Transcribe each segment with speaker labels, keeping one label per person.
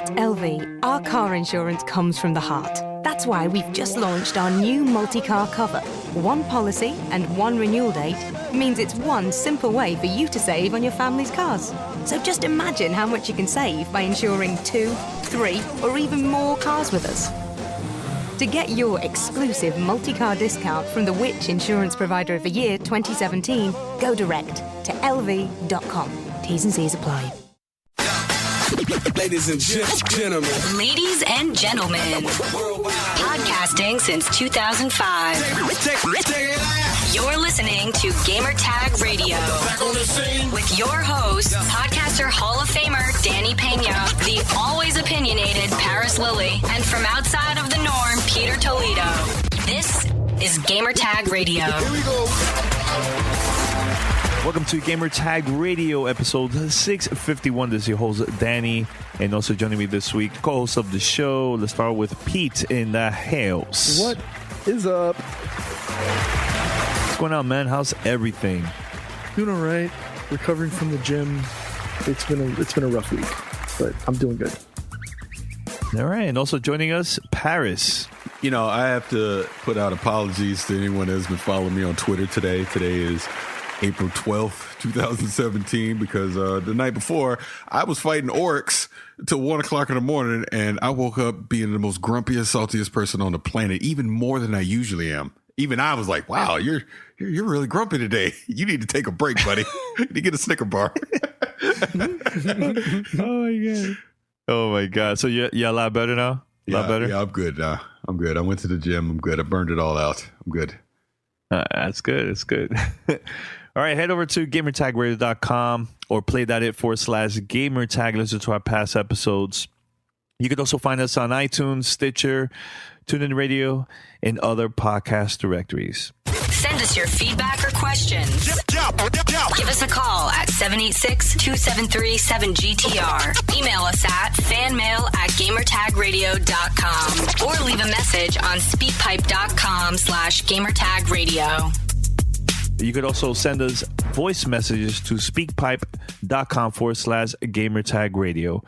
Speaker 1: At LV, our car insurance comes from the heart. That's why we've just launched our new multi-car cover. One policy and one renewal date means it's one simple way for you to save on your family's cars. So just imagine how much you can save by insuring 2, 3, or even more cars with us. To get your exclusive multi-car discount from the Which Insurance Provider of the Year 2017, go direct to lv.com. T's and C's apply.
Speaker 2: Ladies and gentlemen.
Speaker 3: Ladies and gentlemen. Podcasting since 2005. You're listening to Gamertag Radio. With your host, podcaster Hall of Famer Danny Pena, the always opinionated Paris Lilly, and from outside of the norm, Peter Toledo. This is Gamertag Radio.
Speaker 2: Here we go.
Speaker 4: Welcome to Gamertag Radio, episode 651. This is your host, Danny, and also joining me this week, co-host of the show. Let's start with Pete in the house.
Speaker 5: What is up?
Speaker 4: What's going on, man? How's everything?
Speaker 5: Doing all right. Recovering from the gym. It's been a rough week, but I'm doing good.
Speaker 4: All right, and also joining us, Paris.
Speaker 6: You know, I have to put out apologies to anyone that's been following me on Twitter today. Today is April 12th, 2017, because the night before, I was fighting orcs till 1 o'clock in the morning, and I woke up being the most grumpiest, saltiest person on the planet, even more than I usually am. Even I was like, wow, you're really grumpy today. You need to take a break, buddy. You need to get a Snicker bar.
Speaker 4: Oh, my God. So you're a lot better now? A lot better?
Speaker 6: Yeah, I'm good. I'm good. I went to the gym. I'm good. I burned it all out. I'm good.
Speaker 4: That's good. It's good. All right, head over to gamertagradio.com or play.it/gamertag. Listen to our past episodes. You can also find us on iTunes, Stitcher, TuneIn Radio, and other podcast directories.
Speaker 3: Send us your feedback or questions. Give us a call at 786-273-7GTR. Email us at fanmail@gamertagradio.com or leave a message on speakpipe.com/gamertagradio.
Speaker 4: You could also send us voice messages to speakpipe.com/gamertagradio.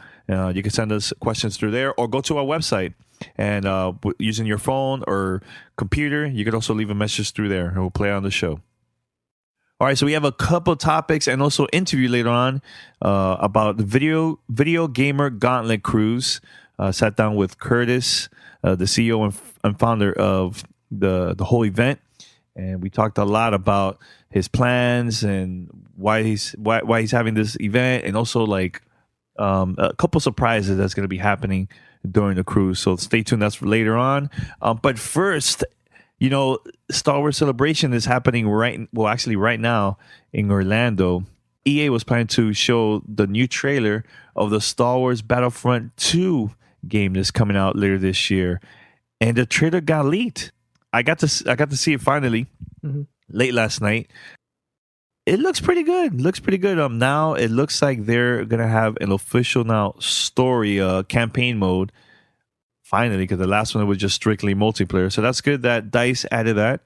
Speaker 4: You can send us questions through there or go to our website. And using your phone or computer, you could also leave a message through there and we'll play on the show. All right, so we have a couple topics and also interview later on about the video gamer Gauntlet cruise. Sat down with Curtis, the CEO and founder of the whole event. And we talked a lot about his plans and why he's having this event, and also like a couple surprises that's going to be happening during the cruise. So stay tuned. That's for later on. But first, you know, Star Wars Celebration is happening right now in Orlando. EA was planning to show the new trailer of the Star Wars Battlefront 2 game that's coming out later this year, and the trailer got leaked. I got to see it finally late last night. It looks pretty good. Now it looks like they're gonna have an official now story campaign mode. Finally, because the last one was just strictly multiplayer. So that's good that DICE added that.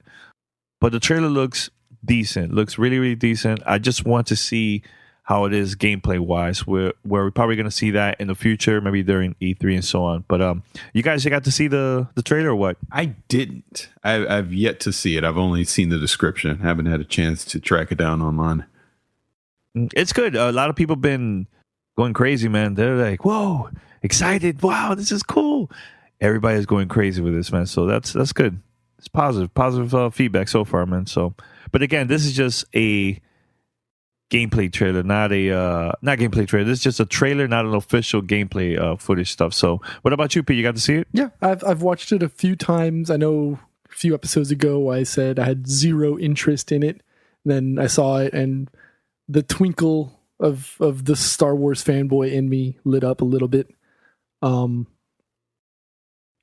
Speaker 4: But the trailer looks decent. Looks really, really decent. I just want to see how it is gameplay wise. We're probably gonna see that in the future, maybe during E3 and so on. But you guys got to see the trailer or what?
Speaker 6: I didn't. I've yet to see it. I've only seen the description. Haven't had a chance to track it down online.
Speaker 4: It's good. A lot of people been going crazy, man. They're like, whoa, excited. Wow, this is cool. Everybody's going crazy with this, man. So that's good. It's positive feedback so far, man. So, but again, this is just a gameplay trailer, not gameplay trailer. This is just a trailer, not an official gameplay footage stuff. So, what about you, Pete? You got to see it?
Speaker 5: Yeah, I've watched it a few times. I know a few episodes ago I said I had zero interest in it. Then I saw it, and the twinkle of the Star Wars fanboy in me lit up a little bit.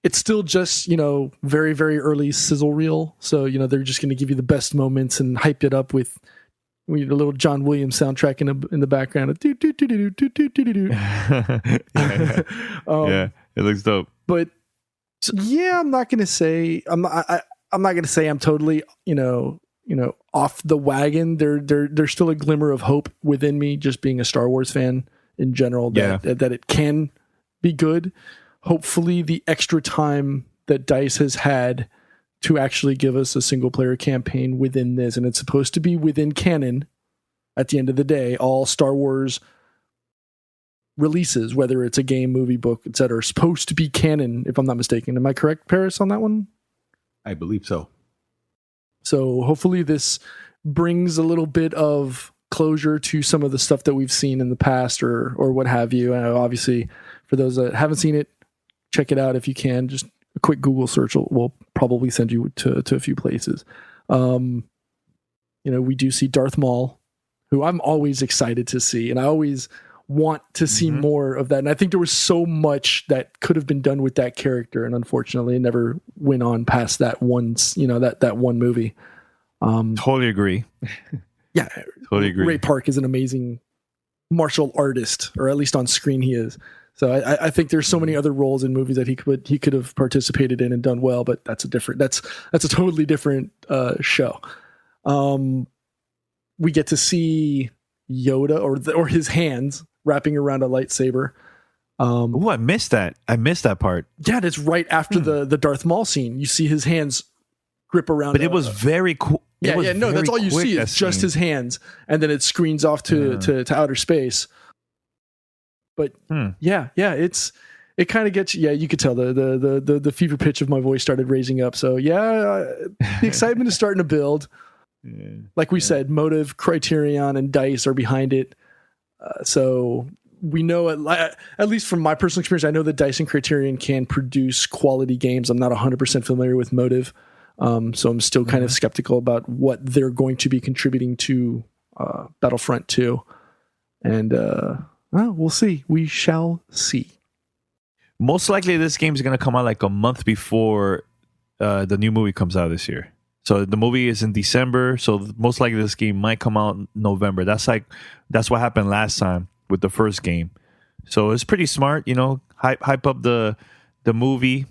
Speaker 5: It's still just, very, very early sizzle reel. So, they're just going to give you the best moments and hype it up with a little John Williams soundtrack in the background.
Speaker 4: Yeah, it looks dope.
Speaker 5: But yeah, I'm not going to say I'm not going to say I'm totally, off the wagon. There's still a glimmer of hope within me, just being a Star Wars fan in general, that it can be good. Hopefully the extra time that DICE has had to actually give us a single player campaign within this, and it's supposed to be within canon at the end of the day. All Star Wars releases, whether it's a game, movie, book, etc., are supposed to be canon, if I'm not mistaken. Am I correct, Paris, on that one?
Speaker 6: I believe so.
Speaker 5: So hopefully this brings a little bit of closure to some of the stuff that we've seen in the past or what have you. And obviously, for those that haven't seen it, check it out if you can. Just a quick Google search will probably send you to a few places. We do see Darth Maul, who I'm always excited to see, and I always want to see more of that. And I think there was so much that could have been done with that character, and unfortunately, it never went on past that one, that one movie.
Speaker 4: Totally agree.
Speaker 5: Yeah,
Speaker 4: totally agree.
Speaker 5: Ray Park is an amazing martial artist, or at least on screen he is. So I think there's so many other roles in movies that he could have participated in and done well, but that's a totally different show. We get to see Yoda or his hands wrapping around a lightsaber.
Speaker 4: I missed that. I missed that part.
Speaker 5: Yeah, that's right after the Darth Maul scene. You see his hands grip around.
Speaker 4: But it was very cool.
Speaker 5: Yeah, no, that's all you see is just his hands, and then it screens off to outer space. But it kind of gets you could tell the fever pitch of my voice started raising up. So the excitement is starting to build. Like we said, Motive, Criterion, and DICE are behind it. So we know, at least from my personal experience, I know that DICE and Criterion can produce quality games. I'm not 100% familiar with Motive. So I'm still kind of skeptical about what they're going to be contributing to Battlefront 2. And we'll see. We shall see.
Speaker 4: Most likely this game is going to come out like a month before the new movie comes out this year. So the movie is in December. So most likely this game might come out in November. That's what happened last time with the first game. So it's pretty smart, hype up the movie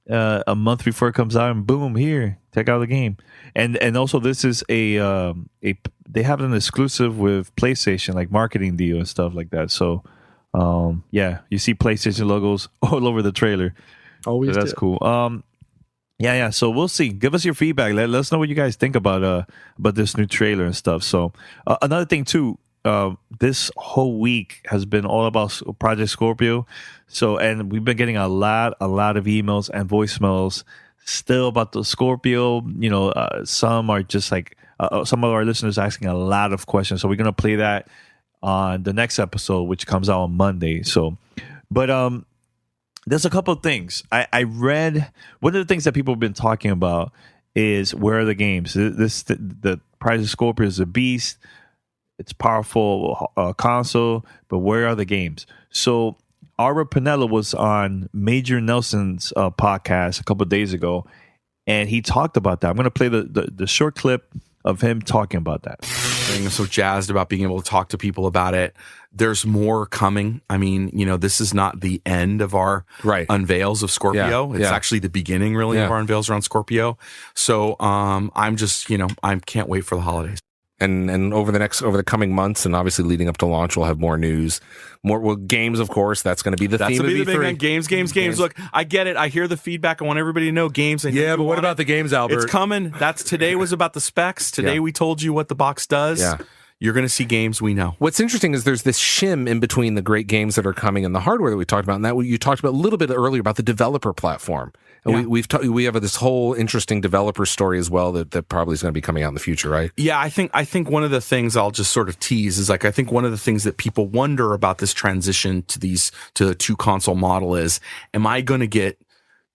Speaker 4: a month before it comes out, and boom, here, check out the game. And also this is they have an exclusive with PlayStation, like marketing deal and stuff like that. So you see PlayStation logos all over the trailer.
Speaker 5: Always,
Speaker 4: so that's cool. So we'll see. Give us your feedback. Let us know what you guys think about this new trailer and stuff. So another thing too, this whole week has been all about Project Scorpio. So, and we've been getting a lot of emails and voicemails still about the Scorpio. Some are just like some of our listeners asking a lot of questions. So we're gonna play that on the next episode, which comes out on Monday. So, but there's a couple of things I read. One of the things that people have been talking about is, where are the games? The Project Scorpio is a beast. It's powerful console, but where are the games? So Ara Pinella was on Major Nelson's podcast a couple of days ago, and he talked about that. I'm going to play the short clip of him talking about that.
Speaker 2: I'm so jazzed about being able to talk to people about it. There's more coming. I mean, this is not the end of our unveils of Scorpio. It's actually the beginning, really, of our unveils around Scorpio. So I'm just, I can't wait for the holidays.
Speaker 7: And over the coming months, and obviously leading up to launch, we'll have more news, more games. Of course, that's going to be the theme of E3.
Speaker 2: Games. Look, I get it. I hear the feedback. I want everybody to know games.
Speaker 7: But what about the games, Albert?
Speaker 2: It's coming. Today was about the specs. Today we told you what the box does. Yeah. You're going to see games we know.
Speaker 7: What's interesting is there's this shim in between the great games that are coming and the hardware that we talked about, and that you talked about a little bit earlier about the developer platform. And we have this whole interesting developer story as well that probably is going to be coming out in the future, right?
Speaker 2: Yeah, I think one of the things I'll just sort of tease is, like, I think one of the things that people wonder about this transition to the two console model is, am I going to get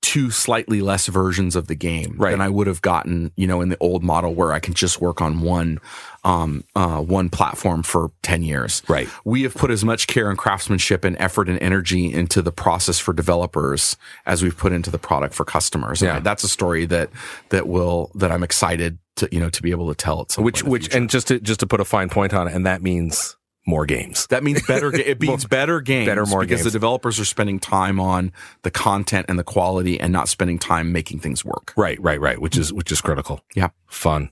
Speaker 2: two slightly less versions of the game than I would have gotten, in the old model where I can just work on one platform for 10 years.
Speaker 7: Right. We
Speaker 2: have put as much care and craftsmanship and effort and energy into the process for developers as we've put into the product for customers. Yeah. And that's a story that I'm excited to be able to tell at some point in the future.
Speaker 7: And just to put a fine point on it, and that means more games.
Speaker 2: That means better. It means better games.
Speaker 7: More
Speaker 2: because
Speaker 7: games.
Speaker 2: The developers are spending time on the content and the quality, and not spending time making things work.
Speaker 7: Right. Which is critical.
Speaker 2: Yeah,
Speaker 7: fun.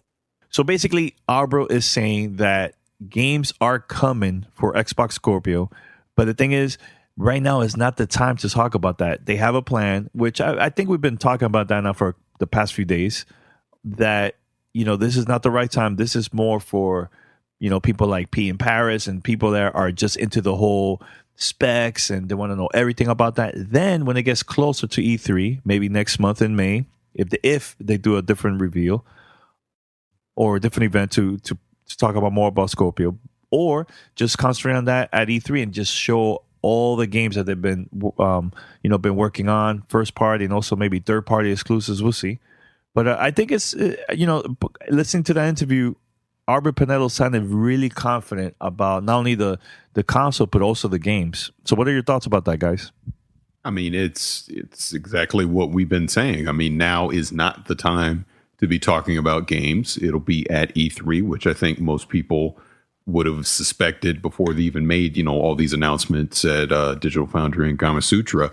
Speaker 4: So basically, Arbro is saying that games are coming for Xbox Scorpio, but the thing is, right now is not the time to talk about that. They have a plan, which I think we've been talking about that now for the past few days, that, this is not the right time. This is more for, people like Pete in Paris and people that are just into the whole specs and they want to know everything about that. Then when it gets closer to E3, maybe next month in May, if they do a different reveal or a different event to talk about more about Scorpio, or just concentrate on that at E3 and just show all the games that they've been been working on, first party and also maybe third party exclusives. We'll see. But I think it's listening to that interview, Albert Pinello sounded really confident about not only the console but also the games. So what are your thoughts about that, guys?
Speaker 6: I mean, it's exactly what we've been saying. I mean, now is not the time to be talking about games. It'll be at E3, which I think most people would have suspected before they even made, all these announcements at Digital Foundry and Kama Sutra.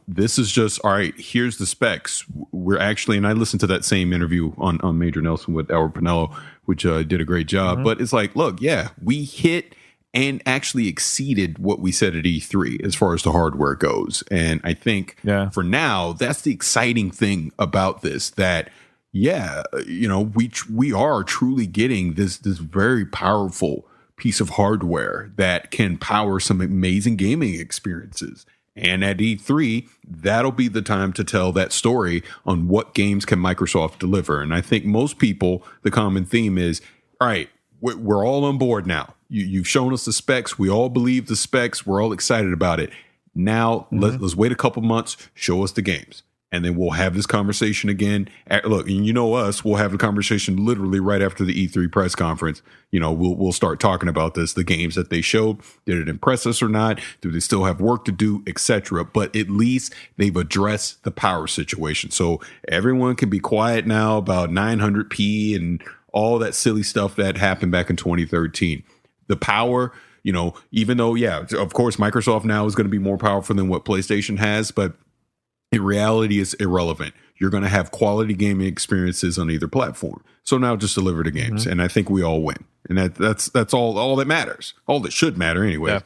Speaker 6: This is just, all right, here's the specs. We're actually, and I listened to that same interview on Major Nelson with Albert Pinello, which did a great job. But it's like, look, yeah, we hit and actually exceeded what we said at E3 as far as the hardware goes. And I think for now, that's the exciting thing about this, that we are truly getting this very powerful piece of hardware that can power some amazing gaming experiences. And at E3, that'll be the time to tell that story on what games can Microsoft deliver. And I think most people, the common theme is, all right, we're all on board now. You've shown us the specs. We all believe the specs. We're all excited about it. Now, let's wait a couple months, show us the games. And then we'll have this conversation again. Look, and us, we'll have the conversation literally right after the E3 press conference. We'll start talking about this, the games that they showed. Did it impress us or not? Do they still have work to do, etc.? But at least they've addressed the power situation. So everyone can be quiet now about 900p and all that silly stuff that happened back in 2013. The power, even though, of course, Microsoft now is going to be more powerful than what PlayStation has, but in reality, it's irrelevant. You're going to have quality gaming experiences on either platform. So now just deliver the games, and I think we all win. And that's all that matters. All that should matter anyway.
Speaker 4: Yeah,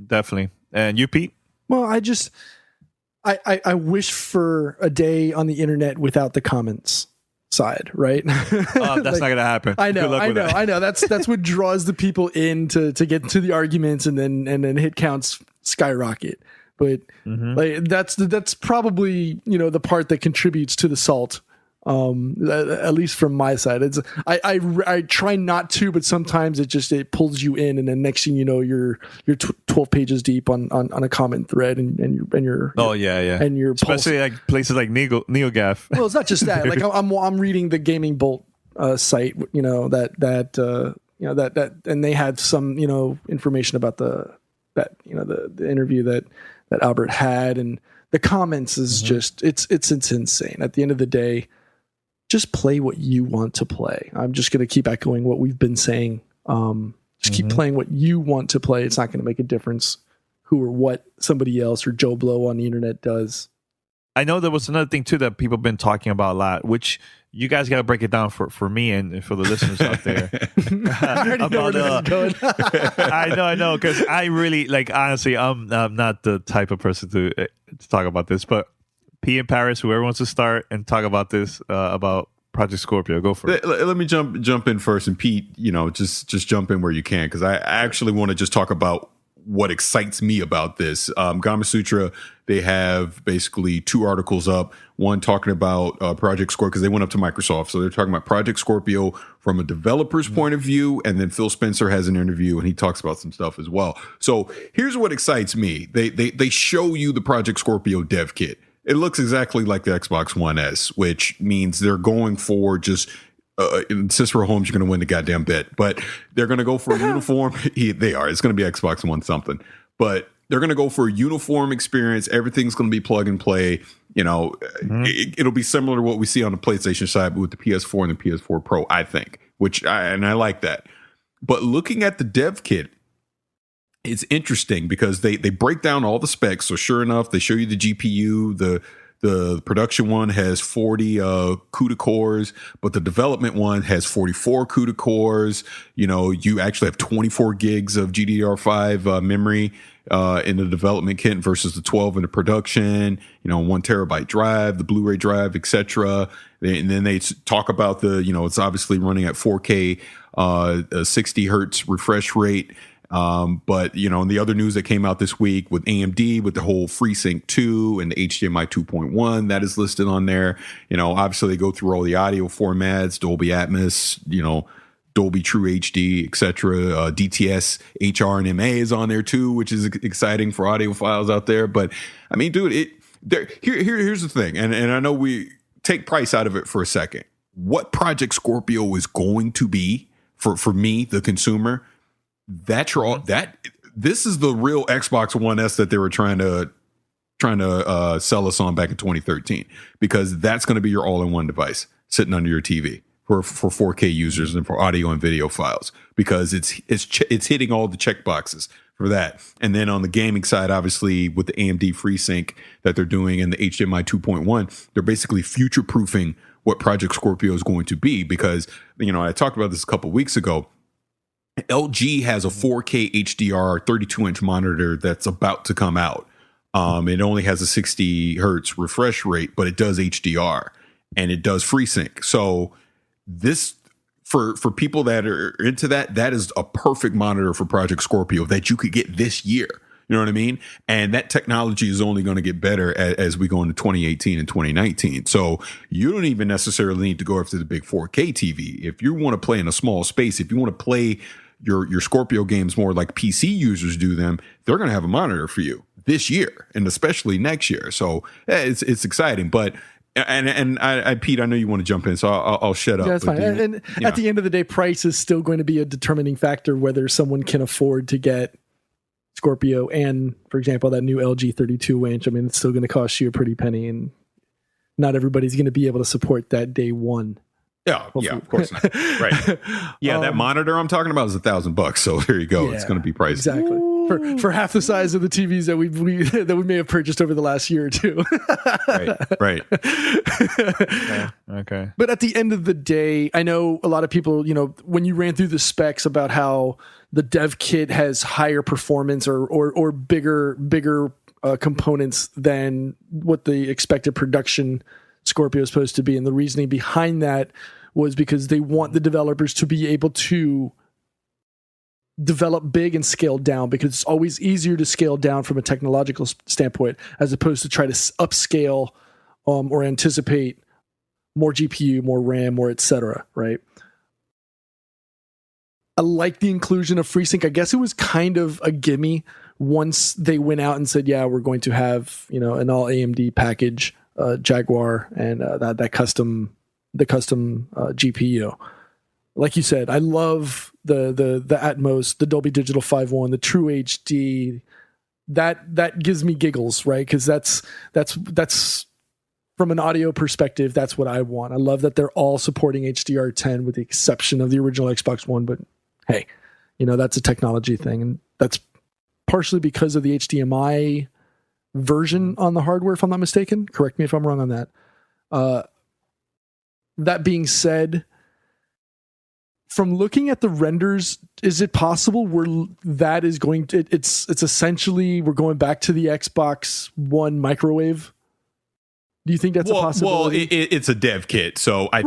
Speaker 4: definitely. And you, Pete?
Speaker 5: Well, I wish for a day on the internet without the comments side, right?
Speaker 4: That's not going to happen.
Speaker 5: I know. That's what draws the people in to get into the arguments, and then hit counts skyrocket. But that's probably the part that contributes to the salt, at least from my side. It's I try not to, but sometimes it pulls you in, and then next thing you know, you're 12 pages deep on a comment thread, and you're and you're
Speaker 4: especially like places like NeoGAF.
Speaker 5: Well, it's not just that. Like I'm reading the Gaming Bolt site, that and they had some information about the interview that Albert had, and the comments is just it's insane. At the end of the day, just play what you want to play. I'm just going to keep echoing what we've been saying. Just keep playing what you want to play. It's not going to make a difference who or what somebody else or Joe Blow on the internet does.
Speaker 4: I know there was another thing too that people have been talking about a lot, which you guys got to break it down for me and for the listeners out there.
Speaker 5: I already know where this is going.
Speaker 4: I know, because I really honestly, I'm not the type of person to talk about this, but P in Paris, whoever wants to start and talk about this, about Project Scorpio, go for it.
Speaker 6: Let me jump in first, and Pete, just jump in where you can, because I actually want to just talk about what excites me about this. Kama Sutra, they have basically two articles up. One talking about Project Scorpio, because they went up to Microsoft. So they're talking about Project Scorpio from a developer's point of view. And then Phil Spencer has an interview and he talks about some stuff as well. So here's what excites me. They show you the Project Scorpio dev kit. It looks exactly like the Xbox One S, which means they're going for just in Cicero Holmes, you're going to win the goddamn bet, but they're going to go for a uniform. They are. It's going to be Xbox One something, but they're going to go for a uniform experience. Everything's going to be plug and play. It'll be similar to what we see on the PlayStation side, but with the PS4 and the PS4 Pro, I think, and I like that. But looking at the dev kit, it's interesting because they break down all the specs. So sure enough, they show you the GPU, The production one has 40 CUDA cores, but the development one has 44 CUDA cores. You know, you actually have 24 gigs of GDDR5 memory in the development kit versus the 12 in the production. You know, 1 terabyte drive, the Blu-ray drive, etc. And then they talk about it's obviously running at 4K, 60 hertz refresh rate. But in the other news that came out this week with AMD, with the whole FreeSync 2 and the HDMI 2.1 that is listed on there, obviously they go through all the audio formats, Dolby Atmos, Dolby True HD, etc. DTS, HR, and MA is on there too, which is exciting for audiophiles out there. But I mean, dude, here's the thing, and I know we take price out of it for a second. What Project Scorpio is going to be for me, the consumer. This is the real Xbox One S that they were trying to sell us on back in 2013, because that's going to be your all-in-one device sitting under your TV for 4K users and for audio and video files, because it's hitting all the check boxes for that. And then on the gaming side, obviously with the AMD FreeSync that they're doing and the HDMI 2.1, they're basically future-proofing what Project Scorpio is going to be, because I talked about this a couple weeks ago. LG has a 4K HDR 32-inch monitor that's about to come out. It only has a 60 hertz refresh rate, but it does HDR and it does FreeSync. So this, for people that are into that is a perfect monitor for Project Scorpio that you could get this year. You know what I mean? And that technology is only going to get better as we go into 2018 and 2019. So you don't even necessarily need to go after the big 4K TV. If you want to play in a small space, if you want to play your Scorpio games more like PC users do them, they're going to have a monitor for you this year and especially next year. So it's exciting. But I Pete, I know you want to jump in, so I'll shut up.
Speaker 5: Yeah, that's fine. And at the end of the day, price is still going to be a determining factor whether someone can afford to get Scorpio and, for example, that new LG 32 inch. I mean, it's still going to cost you a pretty penny, and not everybody's going to be able to support that day one.
Speaker 6: Yeah, of course not. Right. Yeah, that monitor I'm talking about is $1,000. So there you go. Yeah, it's going to be pricey.
Speaker 5: Exactly. For half the size of the TVs that we may have purchased over the last year or two.
Speaker 6: Right.
Speaker 4: Okay.
Speaker 5: But at the end of the day, I know a lot of people, when you ran through the specs about how the dev kit has higher performance or bigger components than what the expected production Scorpio is supposed to be. And the reasoning behind that was because they want the developers to be able to develop big and scale down, because it's always easier to scale down from a technological standpoint as opposed to try to upscale or anticipate more GPU, more RAM, more etc. Right? I like the inclusion of FreeSync. I guess it was kind of a gimme once they went out and said, yeah, we're going to have an all AMD package, Jaguar, and the custom GPU. Like you said, I love the Atmos, the Dolby Digital 5.1, the True HD. That gives me giggles, right? Because that's from an audio perspective, that's what I want. I love that they're all supporting HDR10 with the exception of the original Xbox One. But hey, that's a technology thing, and that's partially because of the HDMI version on the hardware, if I'm not mistaken. Correct me if I'm wrong on that. That being said, from looking at the renders, is it possible it's essentially we're going back to the Xbox One microwave? Do you think that's a possibility?
Speaker 6: Well, it's a dev kit, so I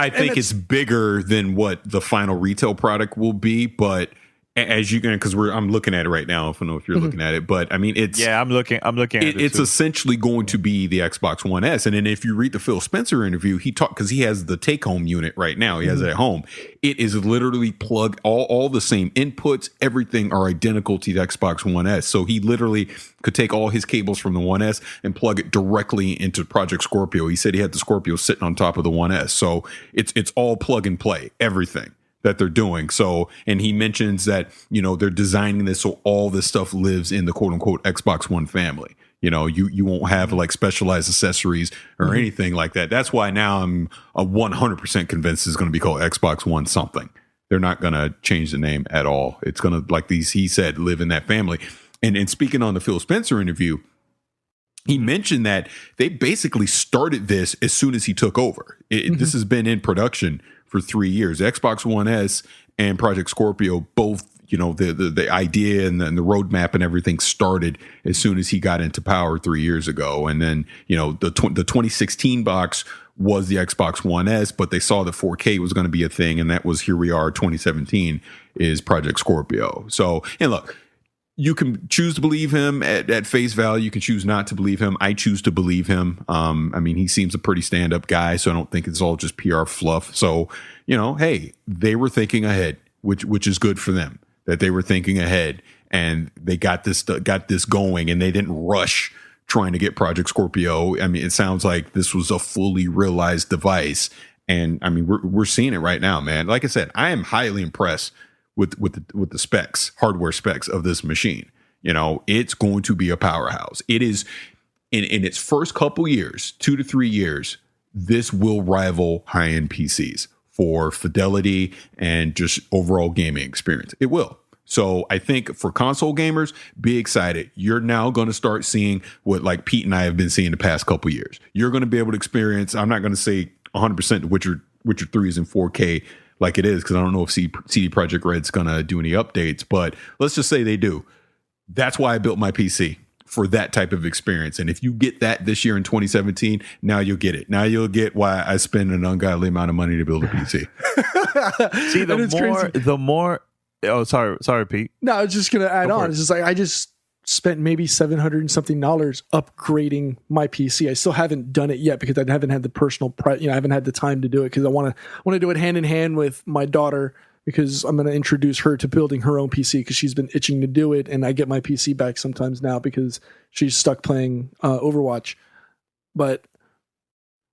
Speaker 6: think it's bigger than what the final retail product will be, but as you can, because I'm looking at it right now. I don't know if you're looking at it, but I mean,
Speaker 4: I'm looking at it.
Speaker 6: It's essentially going to be the Xbox One S. And then if you read the Phil Spencer interview, he talked, because he has the take home unit right now. He has it at home. It is literally plugged all the same inputs. Everything are identical to the Xbox One S. So he literally could take all his cables from the One S and plug it directly into Project Scorpio. He said he had the Scorpio sitting on top of the One S. So it's all plug and play, everything that they're doing. So, and he mentions that, they're designing this so all this stuff lives in the quote unquote Xbox One family. You won't have like specialized accessories or anything like that. That's why now I'm 100% convinced it's going to be called Xbox One something. They're not going to change the name at all. It's going to, like he said, live in that family. And speaking on the Phil Spencer interview, he mentioned that they basically started this as soon as he took over. This has been in production for 3 years. Xbox One S and Project Scorpio both, the idea and the roadmap and everything started as soon as he got into power 3 years ago. And then, the 2016 box was the Xbox One S, but they saw that 4K was going to be a thing. And that was, here we are, 2017 is Project Scorpio. So, and look, you can choose to believe him at face value. You can choose not to believe him. I choose to believe him. He seems a pretty stand-up guy, so I don't think it's all just PR fluff. So, hey, they were thinking ahead, which is good for them, that they were thinking ahead and they got this going, and they didn't rush trying to get Project Scorpio. It sounds like this was a fully realized device, and we're seeing it right now, man. Like I said, I am highly impressed with the specs, hardware specs of this machine. It's going to be a powerhouse. It is in its first couple years, 2 to 3 years, this will rival high-end PCs for fidelity and just overall gaming experience. It will. So I think for console gamers, be excited. You're now going to start seeing what like Pete and I have been seeing the past couple years. You're going to be able to experience, I'm not going to say 100% Witcher 3 is in 4K like it is, because I don't know if CD Projekt Red's going to do any updates, but let's just say they do. That's why I built my PC, for that type of experience. And if you get that this year in 2017, now you'll get it. Now you'll get why I spend an ungodly amount of money to build a PC.
Speaker 4: See, the more. Oh, sorry, Pete.
Speaker 5: No, I was just going to add on. It's just like I just spent maybe $700 and something upgrading my PC. I still haven't done it yet because I haven't had the personal, I haven't had the time to do it, because I want to do it hand in hand with my daughter, because I'm going to introduce her to building her own PC, because she's been itching to do it, and I get my PC back sometimes now because she's stuck playing Overwatch. But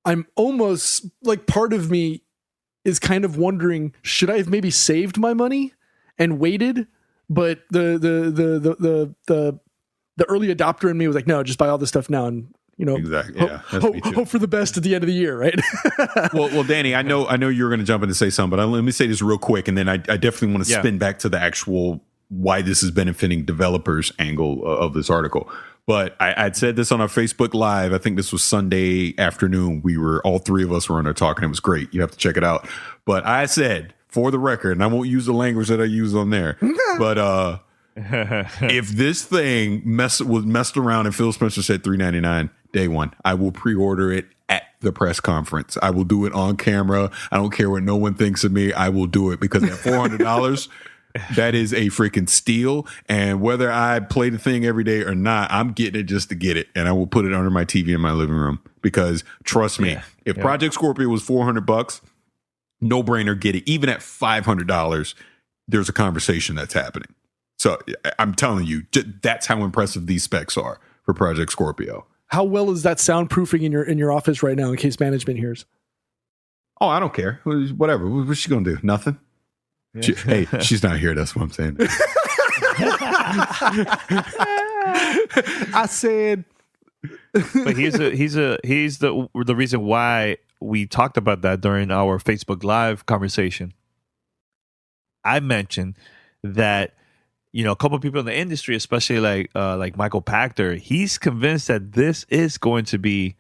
Speaker 5: I'm almost like, part of me is kind of wondering, should I have maybe saved my money and waited? But the early adopter in me was like, no, just buy all this stuff now, and
Speaker 6: exactly. Yeah,
Speaker 5: hope for the best at the end of the year, right?
Speaker 6: well, Danny, I know you were going to jump in to say something, but let me say this real quick, and then I definitely want to spin back to the actual why this is benefiting developers angle of this article. But I'd said this on our Facebook Live. I think this was Sunday afternoon. All three of us were on there talking. It was great. You have to check it out. But I said, for the record, and I won't use the language that I use on there, but if this thing was messed around and Phil Spencer said $399 day one, I will pre-order it at the press conference. I will do it on camera. I don't care what no one thinks of me. I will do it, because at $400, that is a freaking steal. And whether I play the thing every day or not, I'm getting it just to get it. And I will put it under my TV in my living room, because trust me, if Project Scorpio was $400, no brainer, get it. Even at $500, there's a conversation that's happening. So I'm telling you, that's how impressive these specs are for Project Scorpio.
Speaker 5: How well is that soundproofing in your office right now, in case management hears?
Speaker 6: Oh, I don't care. Whatever. What's she gonna do? Nothing. Yeah. She's not here. That's what I'm saying.
Speaker 5: I said.
Speaker 4: But he's the reason why we talked about that during our Facebook Live conversation. I mentioned that, a couple of people in the industry, especially like Michael Pachter, he's convinced that this is going to be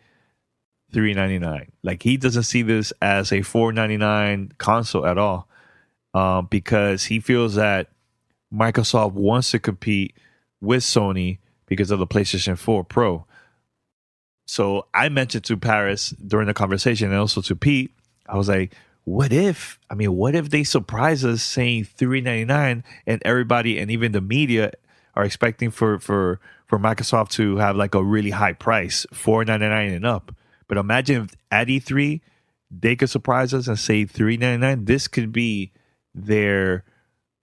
Speaker 4: $399. Like, he doesn't see this as a $499 console at all, because he feels that Microsoft wants to compete with Sony because of the PlayStation 4 Pro. So I mentioned to Paris during the conversation, and also to Pete, I was like, what if they surprise us saying $399, and everybody and even the media are expecting for Microsoft to have like a really high price, $499 and up. But imagine if at E3 they could surprise us and say $399. This could be their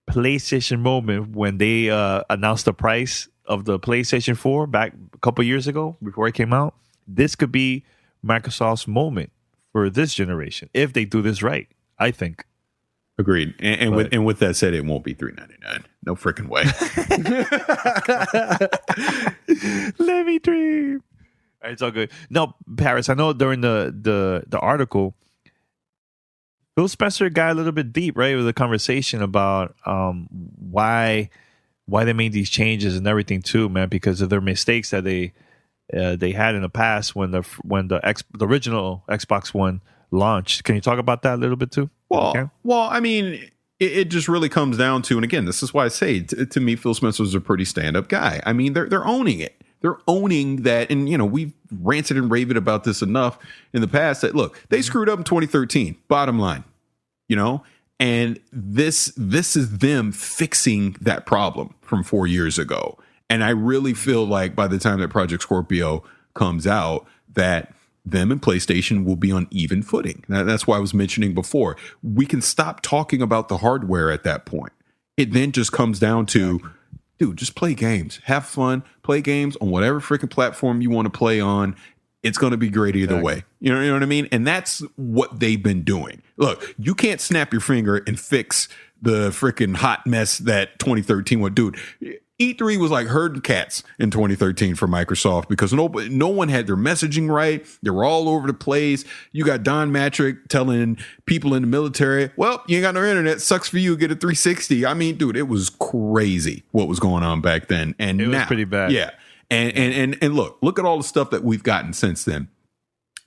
Speaker 4: PlayStation moment when they announced the price of the PlayStation 4 back a couple years ago before it came out. This could be Microsoft's moment for this generation if they do this right, I think.
Speaker 6: Agreed. And with that said, it won't be $399. No freaking way.
Speaker 4: Let me dream. It's all good. No, Paris, I know during the article, Phil Spencer got a little bit deep, right, with the conversation about why they made these changes and everything too, man, because of their mistakes that they they had in the past when the original Xbox One launched. Can you talk about that a little bit too?
Speaker 6: Well, I mean, it just really comes down to, and again, this is why I say to me, Phil Spencer's a pretty stand-up guy. I mean, they're owning it. They're owning that, and we've ranted and raved about this enough in the past that look, they screwed up in 2013. Bottom line, and this is them fixing that problem from 4 years ago. And I really feel like by the time that Project Scorpio comes out, that them and PlayStation will be on even footing. That's why I was mentioning before. We can stop talking about the hardware at that point. It then just comes down to, dude, just play games. Have fun. Play games on whatever freaking platform you want to play on. It's going to be great either way. You know what I mean? And that's what they've been doing. Look, you can't snap your finger and fix the freaking hot mess that 2013 was. Dude, E3 was like herding cats in 2013 for Microsoft because no one had their messaging right. They were all over the place. You got Don Matrick telling people in the military, well, you ain't got no internet. Sucks for you. Get a 360. I mean, dude, it was crazy what was going on back then. And
Speaker 4: it was pretty bad.
Speaker 6: Yeah. And look at all the stuff that we've gotten since then.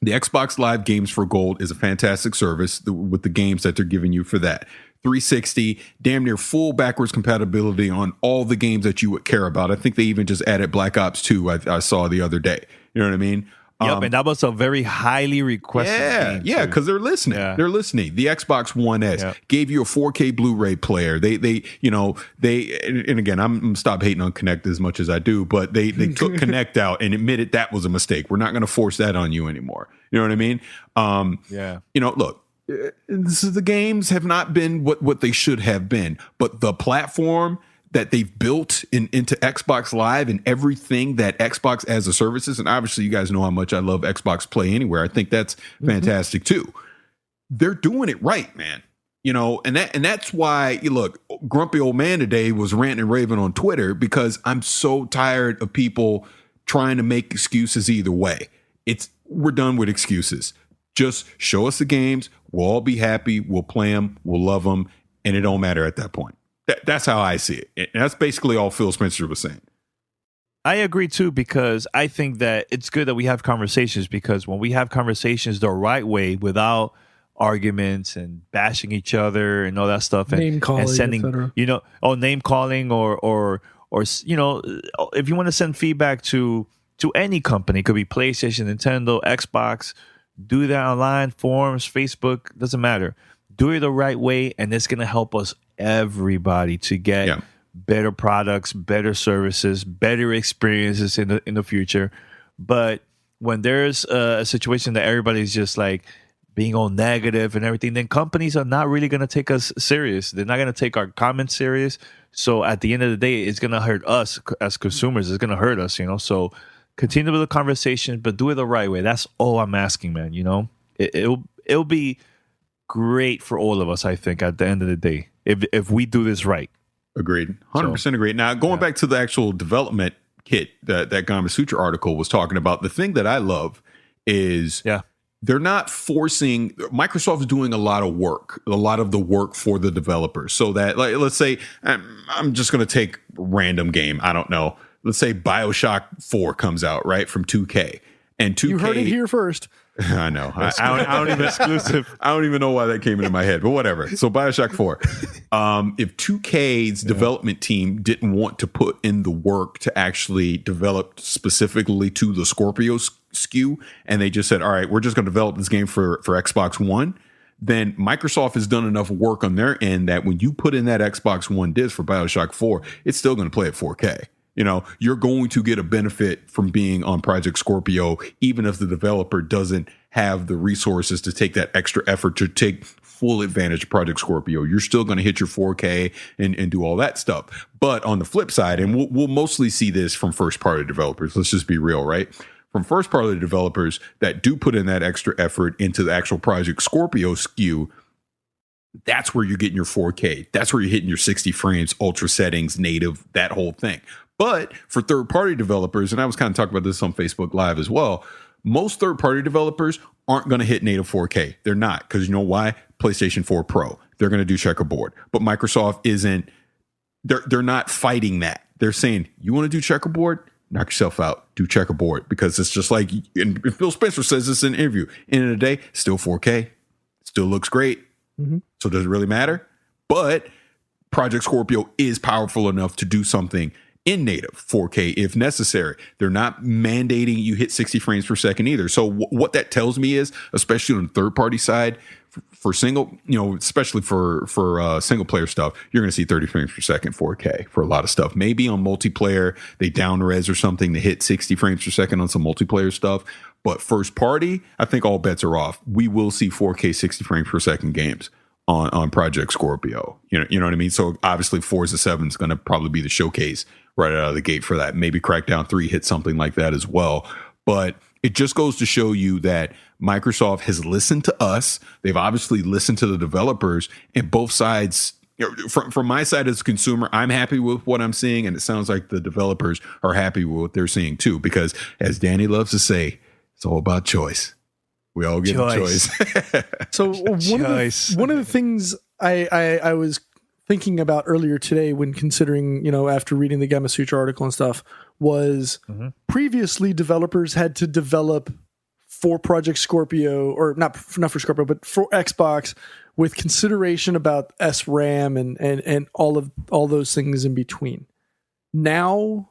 Speaker 6: The Xbox Live Games for Gold is a fantastic service with the games that they're giving you for that. 360, damn near full backwards compatibility on all the games that you would care about. I think they even just added Black Ops 2 I saw the other day. You know what I mean?
Speaker 4: Yep, and that was a very highly requested game.
Speaker 6: Yeah, because they're listening. Yeah. They're listening. The Xbox One S gave you a 4K Blu-ray player. They and again, I'm gonna stop hating on Kinect as much as I do, but they took Kinect out and admitted that was a mistake. We're not going to force that on you anymore. You know what I mean? Look, the games have not been what they should have been, but the platform that they've built into Xbox Live and everything that Xbox as a service is, and obviously you guys know how much I love Xbox Play Anywhere. I think that's fantastic too. They're doing it right, man. And that's why look, grumpy old man today was ranting and raving on Twitter because I'm so tired of people trying to make excuses either way. We're done with excuses. Just show us the games. We'll all be happy. We'll play them. We'll love them. And it don't matter at that point. That's how I see it. And that's basically all Phil Spencer was saying.
Speaker 4: I agree, too, because I think that it's good that we have conversations because when we have conversations the right way without arguments and bashing each other and all that stuff and
Speaker 5: name calling,
Speaker 4: and sending, name calling or if you want to send feedback to any company, it could be PlayStation, Nintendo, Xbox, do that online, forums, Facebook, doesn't matter. Do it the right way, and it's going to help us everybody to get better products, better services, better experiences in the future. But when there's a situation that everybody's just like being all negative and everything, then companies are not really going to take us serious. They're not going to take our comments serious. So at the end of the day, it's going to hurt us as consumers. It's going to hurt us, So continue with the conversation, but do it the right way. That's all I'm asking, man. It'll be great for all of us, I think, at the end of the day, if we do this right.
Speaker 6: Agreed. 100% agreed. Now, going back to the actual development kit that Gama Sutra article was talking about, the thing that I love is they're not forcing. Microsoft is doing a lot of the work for the developers. So that, like, let's say, I'm just going to take a random game. I don't know. Let's say BioShock 4 comes out, right, from 2K. And 2K,
Speaker 5: you heard it here first.
Speaker 6: I know. I don't even exclusive. I don't even know why that came into my head, but whatever. So BioShock 4. If 2K's development team didn't want to put in the work to actually develop specifically to the Scorpio SKU, and they just said, all right, we're just going to develop this game for Xbox One, then Microsoft has done enough work on their end that when you put in that Xbox One disc for BioShock 4, it's still going to play at 4K. You're going to get a benefit from being on Project Scorpio, even if the developer doesn't have the resources to take that extra effort to take full advantage of Project Scorpio. You're still going to hit your 4K and do all that stuff. But on the flip side, and we'll mostly see this from first-party developers. Let's just be real, right? From first-party developers that do put in that extra effort into the actual Project Scorpio SKU, that's where you're getting your 4K. That's where you're hitting your 60 frames, ultra settings, native, that whole thing. But for third-party developers, and I was kind of talking about this on Facebook Live as well, most third-party developers aren't going to hit native 4K. They're not, because you know why? PlayStation 4 Pro. They're going to do checkerboard. But Microsoft isn't, they're not fighting that. They're saying, you want to do checkerboard? knock yourself out, do checkerboard, because it's just like, and Phil Spencer says this in an interview, end of the day, still 4K, still looks great.
Speaker 5: Mm-hmm.
Speaker 6: So does it really matter? But Project Scorpio is powerful enough to do something in native 4K if necessary. They're not mandating you hit 60 frames per second either. So what that tells me is, especially on the third party side, for single, especially for single player stuff, you're going to see 30 frames per second 4K for a lot of stuff. Maybe on multiplayer, they down res or something to hit 60 frames per second on some multiplayer stuff. But first party, I think all bets are off. We will see 4K 60 frames per second games on Project Scorpio. You know what I mean? So obviously Forza 7 is going to probably be the showcase right out of the gate for that. Maybe Crackdown 3 hit something like that as well. But it just goes to show you that Microsoft has listened to us. They've obviously listened to the developers, and both sides, from my side as a consumer, I'm happy with what I'm seeing. And it sounds like the developers are happy with what they're seeing too, because as Danny loves to say, it's all about choice. We all get a choice.
Speaker 5: So one of the things I was thinking about earlier today when considering, after reading the Gamma Sutra article and stuff, was previously developers had to develop for Project Scorpio, or not for Scorpio, but for Xbox, with consideration about SRAM and all those things in between. Now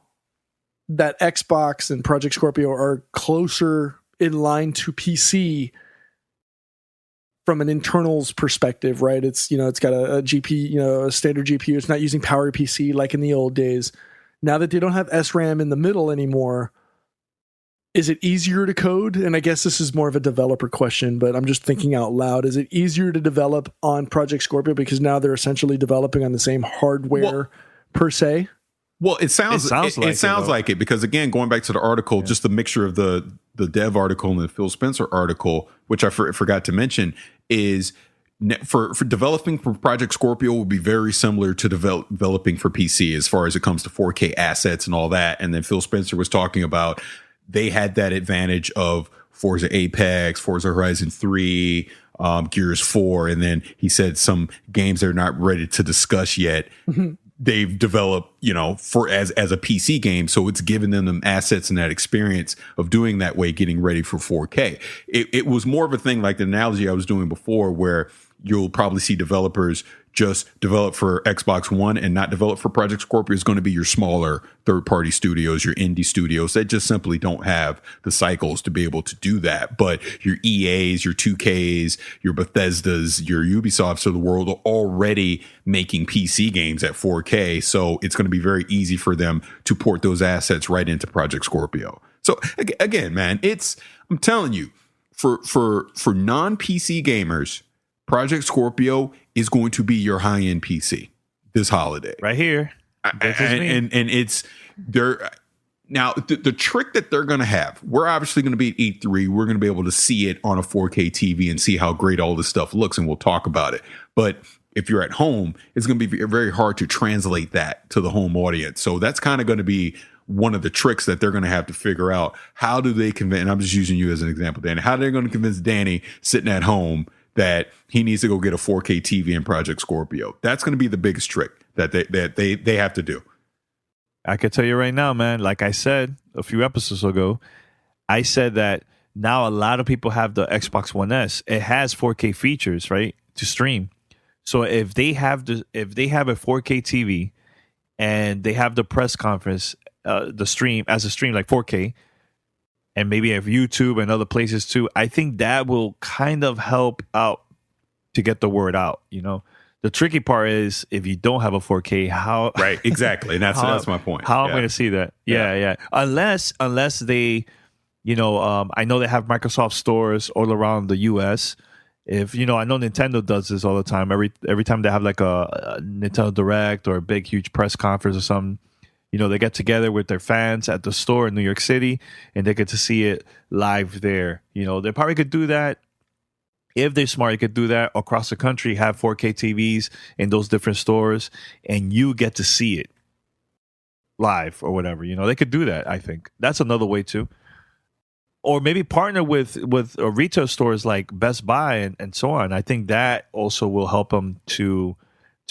Speaker 5: that Xbox and Project Scorpio are closer in line to PC from an internals perspective, right? It's, it's got a GPU, a standard GPU. It's not using PowerPC like in the old days. Now that they don't have SRAM in the middle anymore, is it easier to code? And I guess this is more of a developer question, but I'm just thinking out loud. Is it easier to develop on Project Scorpio because now they're essentially developing on the same hardware per se?
Speaker 6: Well, it sounds like it, because again, going back to the article, just the mixture of the dev article and the Phil Spencer article, which I forgot to mention, is for developing for Project Scorpio will be very similar to developing for PC as far as it comes to 4K assets and all that. And then Phil Spencer was talking about they had that advantage of Forza Apex, Forza Horizon 3, Gears 4, and then he said some games they're not ready to discuss yet. They've developed, for as a PC game. So it's given them assets and that experience of doing that way, getting ready for 4K. It was more of a thing like the analogy I was doing before, where you'll probably see developers just develop for Xbox One and not develop for Project Scorpio is going to be your smaller third-party studios, your indie studios that just simply don't have the cycles to be able to do that. But your EAs, your 2Ks, your Bethesdas, your Ubisofts of the world are already making PC games at 4K. So it's going to be very easy for them to port those assets right into Project Scorpio. So again, man, I'm telling you, for non-PC gamers, Project Scorpio is going to be your high-end PC this holiday.
Speaker 4: Right here.
Speaker 6: And it's there. Now, the trick that they're going to have, we're obviously going to be at E3. We're going to be able to see it on a 4K TV and see how great all this stuff looks, and we'll talk about it. But if you're at home, it's going to be very hard to translate that to the home audience. So that's kind of going to be one of the tricks that they're going to have to figure out. How do they convince, and I'm just using you as an example, Danny, how are they going to convince Danny sitting at home that he needs to go get a 4K TV in Project Scorpio? That's going to be the biggest trick that they have to do.
Speaker 4: I can tell you right now, man, like I said a few episodes ago, I said that now a lot of people have the Xbox One S. It has 4K features, right, to stream. So if they have a 4K TV and they have the press conference, the stream as a stream like 4K, and maybe have YouTube and other places too, I think that will kind of help out to get the word out. The tricky part is if you don't have a 4K, how?
Speaker 6: Right, exactly. And that's my point.
Speaker 4: How am I going to see that? Yeah. Unless they, I know they have Microsoft stores all around the US. If I know Nintendo does this all the time. Every time they have like a Nintendo Direct or a big huge press conference or something, they get together with their fans at the store in New York City and they get to see it live there. They probably could do that. If they're smart, you could do that across the country, have 4K TVs in those different stores, and you get to see it live or whatever. They could do that, I think. That's another way too. Or maybe partner with retail stores like Best Buy and so on. I think that also will help them to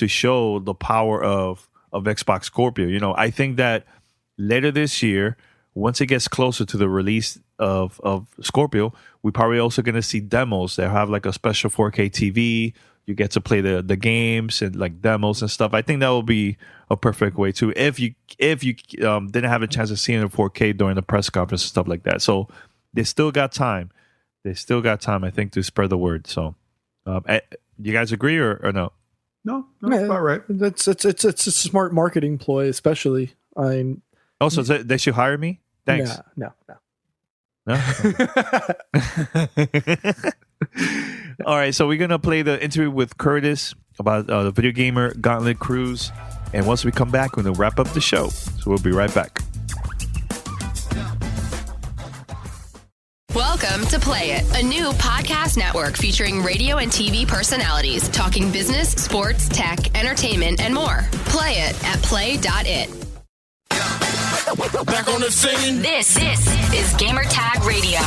Speaker 4: show the power of Xbox Scorpio. I think that later this year once it gets closer to the release of Scorpio, we're probably also going to see demos that have like a special 4K TV. You get to play the games and like demos and stuff. I think that will be a perfect way too. If you didn't have a chance to see it in 4K during the press conference and stuff like that, so they still got time. I think, to spread the word. So, you guys agree or no?
Speaker 6: No, that's about right.
Speaker 5: It's a smart marketing ploy, especially.
Speaker 4: Also, they should hire me. Thanks.
Speaker 5: No.
Speaker 4: No? All right, so we're going to play the interview with Curtis about the video gamer Gauntlet Cruise. And once we come back, we're going to wrap up the show. So we'll be right back.
Speaker 8: Welcome to Play It, a new podcast network featuring radio and TV personalities talking business, sports, tech, entertainment, and more. Play it at play.it.
Speaker 3: Back on the scene. This is Gamertag Radio.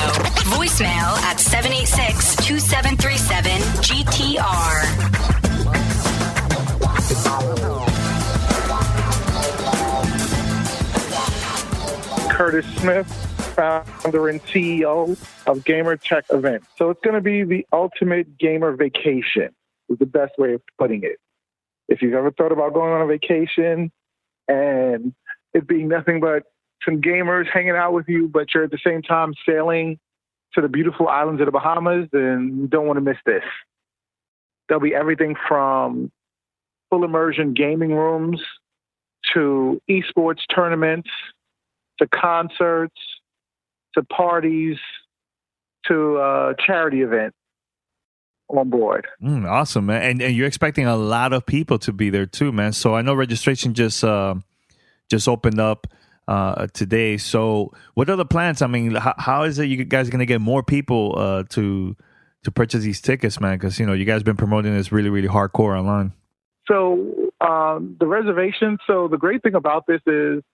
Speaker 3: Voicemail at 786-2737-GTR.
Speaker 9: Curtis Smith, founder and CEO of Gamertag Events. So it's going to be the ultimate gamer vacation, is the best way of putting it. If you've ever thought about going on a vacation and it being nothing but some gamers hanging out with you, but you're at the same time sailing to the beautiful islands of the Bahamas, then you don't want to miss this. There'll be everything from full immersion gaming rooms to esports tournaments to concerts to parties to charity events on board.
Speaker 4: Awesome, man. And you're expecting a lot of people to be there too, man. So I know registration just opened up today. So what are the plans? I mean, how is it you guys going to get more people to purchase these tickets, man? Because, you guys been promoting this really, really hardcore online.
Speaker 9: So the reservation. So the great thing about this is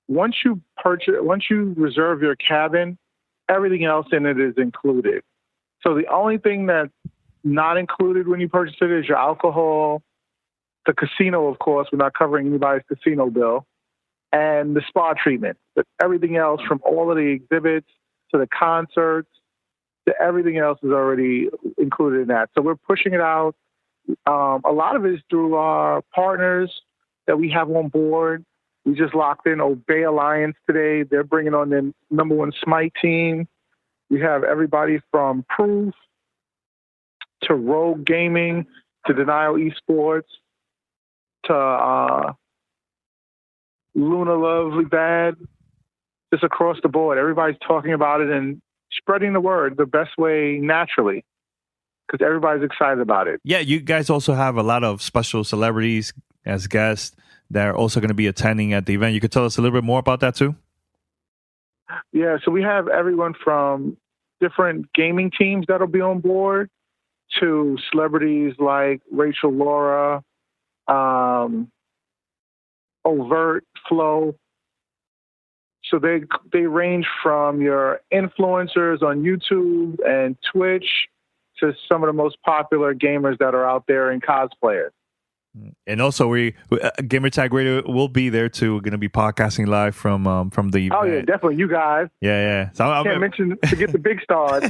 Speaker 9: once you reserve your cabin, everything else in it is included. So the only thing that's not included when you purchase it is your alcohol, the casino, of course. We're not covering anybody's casino bill. And the spa treatment. But everything else, from all of the exhibits to the concerts to everything else, is already included in that. So we're pushing it out. A lot of it is through our partners that we have on board. We just locked in Obey Alliance today. They're bringing on the #1 Smite team. We have everybody from Proof to Rogue Gaming to Denial Esports to Luna Lovely Bad, just across the board. Everybody's talking about it and spreading the word the best way naturally because everybody's excited about it.
Speaker 4: Yeah, you guys also have a lot of special celebrities as guests that are also going to be attending at the event. You could tell us a little bit more about that too?
Speaker 9: Yeah, so we have everyone from different gaming teams that'll be on board to celebrities like Rachel Laura, Overt, Flow. So they range from your influencers on YouTube and Twitch to some of the most popular gamers that are out there and cosplayers.
Speaker 4: And also, we Gamertag Radio will be there too. We're going to be podcasting live from the event.
Speaker 9: Oh yeah, definitely, you guys.
Speaker 4: Yeah. So
Speaker 9: to get the big stars.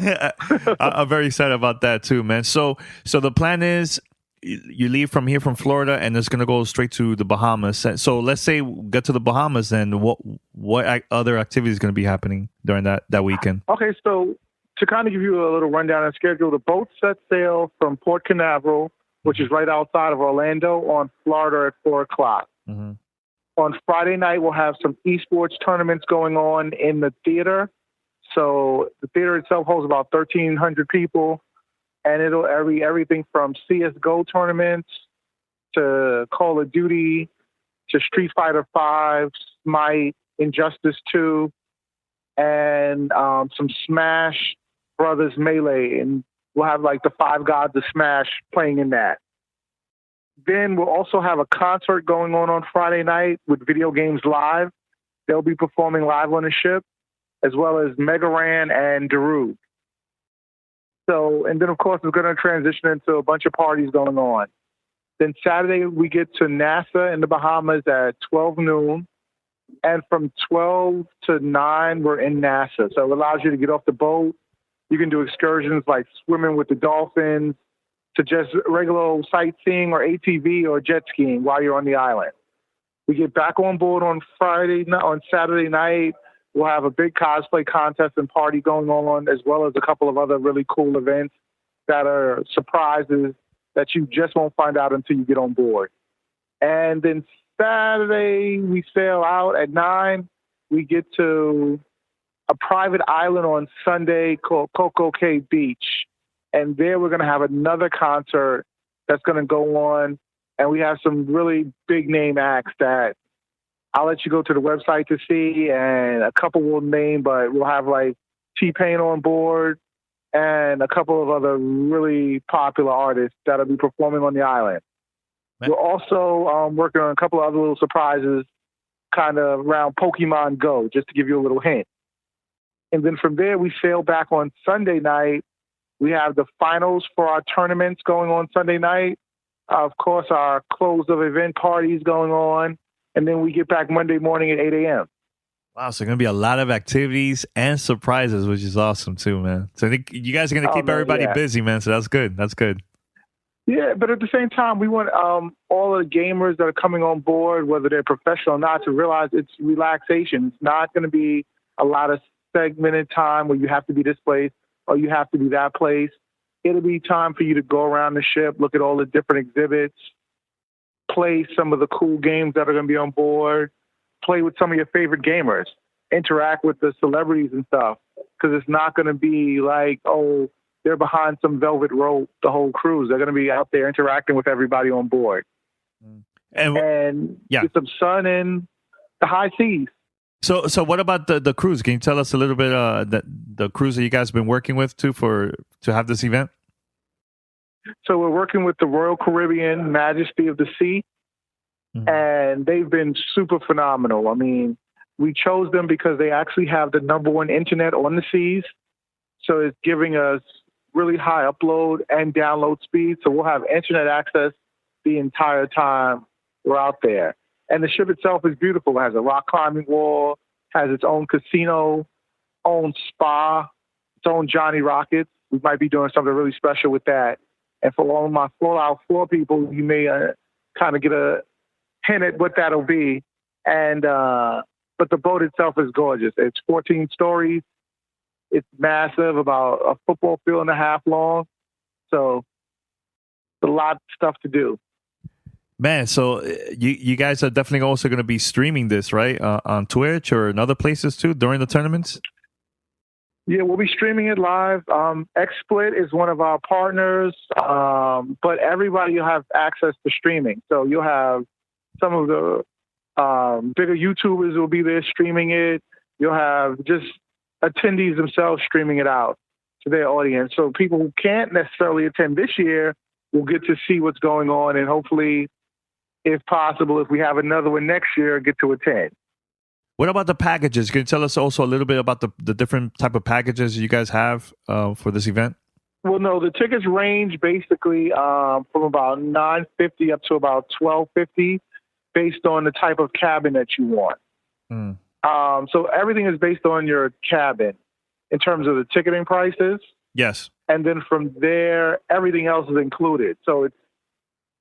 Speaker 4: I'm very excited about that too, man. So the plan is you leave from here from Florida, and it's going to go straight to the Bahamas. So let's say we get to the Bahamas, then what other activities is going to be happening during that weekend?
Speaker 9: Okay, so to kind of give you a little rundown and schedule, the boat set sail from Port Canaveral, which is right outside of Orlando, on Florida at 4 o'clock.
Speaker 4: Mm-hmm.
Speaker 9: On Friday night, we'll have some esports tournaments going on in the theater. So the theater itself holds about 1,300 people, and it'll everything from CSGO tournaments to Call of Duty to Street Fighter V, Smite, Injustice 2, and some Smash Brothers Melee, and we'll have like the Five Gods of Smash playing in that. Then we'll also have a concert going on Friday night with Video Games Live. They'll be performing live on the ship, as well as Mega Ran and Darude. So, and then of course we're going to transition into a bunch of parties going on. Then Saturday we get to NASA in the Bahamas at 12 noon. And from 12 to 9, we're in NASA. So it allows you to get off the boat. You can do excursions like swimming with the dolphins, to just regular old sightseeing or ATV or jet skiing while you're on the island. We get back on board on Saturday night. We'll have a big cosplay contest and party going on, as well as a couple of other really cool events that are surprises that you just won't find out until you get on board. And then Saturday, we sail out at 9. We get to a private island on Sunday called Coco Cay Beach. And there we're going to have another concert that's going to go on. And we have some really big name acts that I'll let you go to the website to see. And a couple will name, but we'll have like T-Pain on board and a couple of other really popular artists that'll be performing on the island. We're also working on a couple of other little surprises kind of around Pokemon Go, just to give you a little hint. And then from there, we sail back on Sunday night. We have the finals for our tournaments going on Sunday night. Of course, our close of event parties going on. And then we get back Monday morning at 8 a.m.
Speaker 4: Wow, so going to be a lot of activities and surprises, which is awesome too, man. So I think you guys are going to keep everybody busy, man. So that's good. That's good.
Speaker 9: Yeah, but at the same time, we want all of the gamers that are coming on board, whether they're professional or not, to realize it's relaxation. It's not going to be a lot of segmented time where you have to be this place or you have to be that place. It'll be time for you to go around the ship, look at all the different exhibits, play some of the cool games that are going to be on board, play with some of your favorite gamers, interact with the celebrities and stuff, because it's not going to be like, oh, they're behind some velvet rope the whole cruise. They're going to be out there interacting with everybody on board. And get some sun in the high seas.
Speaker 4: So what about the cruise? Can you tell us a little bit the cruise that you guys have been working with to have this event?
Speaker 9: So we're working with the Royal Caribbean Majesty of the Sea, and they've been super phenomenal. I mean, we chose them because they actually have the #1 internet on the seas. So it's giving us really high upload and download speed. So we'll have internet access the entire time we're out there. And the ship itself is beautiful. It has a rock climbing wall, has its own casino, own spa, its own Johnny Rockets. We might be doing something really special with that. And for all of my floor people, you may kind of get a hint at what that'll be. And but the boat itself is gorgeous. It's 14 stories. It's massive, about a football field and a half long. So it's a lot of stuff to do.
Speaker 4: Man, so you guys are definitely also going to be streaming this, right? On Twitch or in other places too during the tournaments?
Speaker 9: Yeah, we'll be streaming it live. XSplit is one of our partners, but everybody will have access to streaming. So you'll have some of the bigger YouTubers will be there streaming it. You'll have just attendees themselves streaming it out to their audience. So people who can't necessarily attend this year will get to see what's going on, and hopefully, if possible, if we have another one next year, get to attend.
Speaker 4: What about the packages? Can you tell us also a little bit about the different type of packages you guys have for this event?
Speaker 9: Well, no, the tickets range basically from about $950 up to about $1,250 based on the type of cabin that you want. So everything is based on your cabin in terms of the ticketing prices.
Speaker 4: Yes.
Speaker 9: And then from there, everything else is included. So it's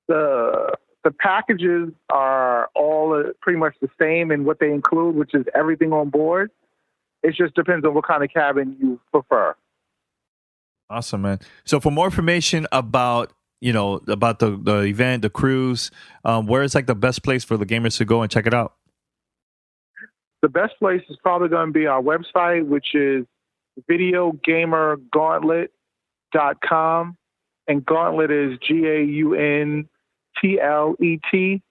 Speaker 9: the packages are all pretty much the same in what they include, which is everything on board. It just depends on what kind of cabin you prefer.
Speaker 4: Awesome, man. So for more information about the event, the cruise, where is like the best place for the gamers to go and check it out?
Speaker 9: The best place is probably going to be our website, which is videogamergauntlet.com. And Gauntlet is GAUNTLET.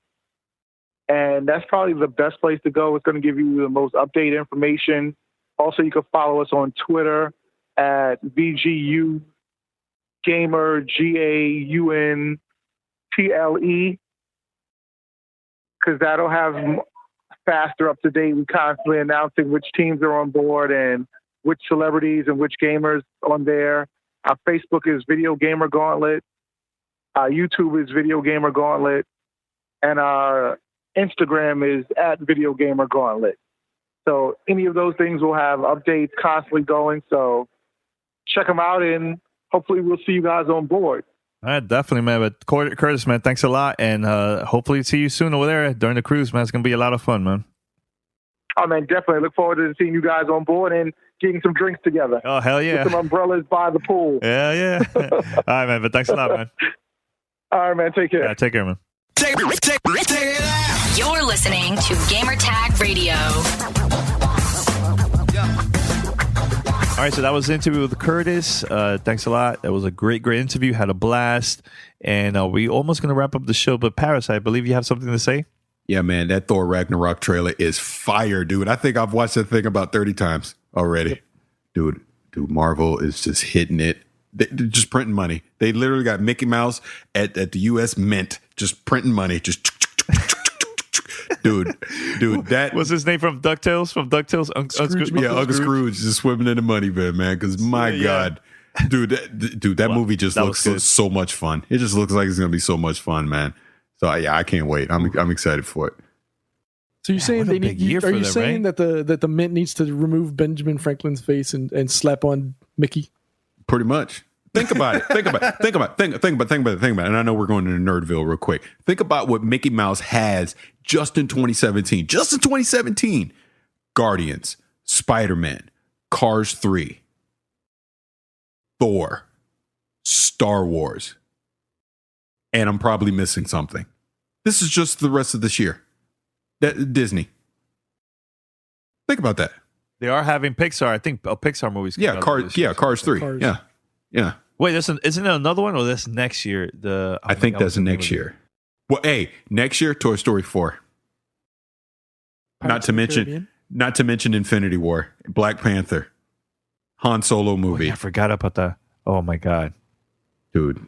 Speaker 9: And that's probably the best place to go. It's going to give you the most updated information. Also, you can follow us on Twitter at VGU Gamer, GAUNTLE, because that'll have faster, up to date. We constantly announcing which teams are on board and which celebrities and which gamers on there. Our Facebook is Video Gamer Gauntlet. Our YouTube is Video Gamer Gauntlet. And our Instagram is at Video Gamer Gauntlet. So any of those things will have updates constantly going. So check them out, and hopefully we'll see you guys on board.
Speaker 4: All right, definitely, man. But Curtis, man, thanks a lot, and hopefully see you soon over there during the cruise, man. It's gonna be a lot of fun, man.
Speaker 9: Oh man, definitely look forward to seeing you guys on board and getting some drinks together.
Speaker 4: Oh hell yeah!
Speaker 9: With some umbrellas by the pool.
Speaker 4: Yeah. All right, man. But thanks a lot, man.
Speaker 9: All right, man. Take care.
Speaker 4: Yeah, take care, man.
Speaker 3: You're listening to Gamertag Radio.
Speaker 4: All right, so that was the interview with Curtis. Thanks a lot. That was a great interview. Had a blast. And we almost going to wrap up the show. But Paris, I believe you have something to say?
Speaker 6: Yeah, man, that Thor Ragnarok trailer is fire, dude. I think I've watched that thing about 30 times already. Yep. Dude, Marvel is just hitting it. They're just printing money. They literally got Mickey Mouse at the U.S. Mint just printing money. Just dude, that
Speaker 4: was his name from DuckTales?
Speaker 6: Uncle Scrooge just swimming in the money bin, man. Because my God, dude, that movie just looks so much fun. It just looks like it's gonna be so much fun, man. So yeah, I can't wait. I'm excited for it.
Speaker 5: So you're saying they need? Are you saying that the Mint needs to remove Benjamin Franklin's face and slap on Mickey?
Speaker 6: Pretty much. Think about it. Think about it. And I know we're going into Nerdville real quick. Think about what Mickey Mouse has just in 2017. Just in 2017. Guardians, Spider-Man, Cars 3, Thor, Star Wars. And I'm probably missing something. This is just the rest of this year. Disney. Think about that.
Speaker 4: They are having Pixar. I think Pixar movies.
Speaker 6: Cars 3. Cars. Yeah.
Speaker 4: Wait, isn't it another one, or that's next year?
Speaker 6: I think that's next year. Well, hey, next year, Toy Story 4. Not to mention Infinity War, Black Panther, Han Solo movie.
Speaker 4: Oh, yeah, I forgot about that. Oh my God,
Speaker 6: dude,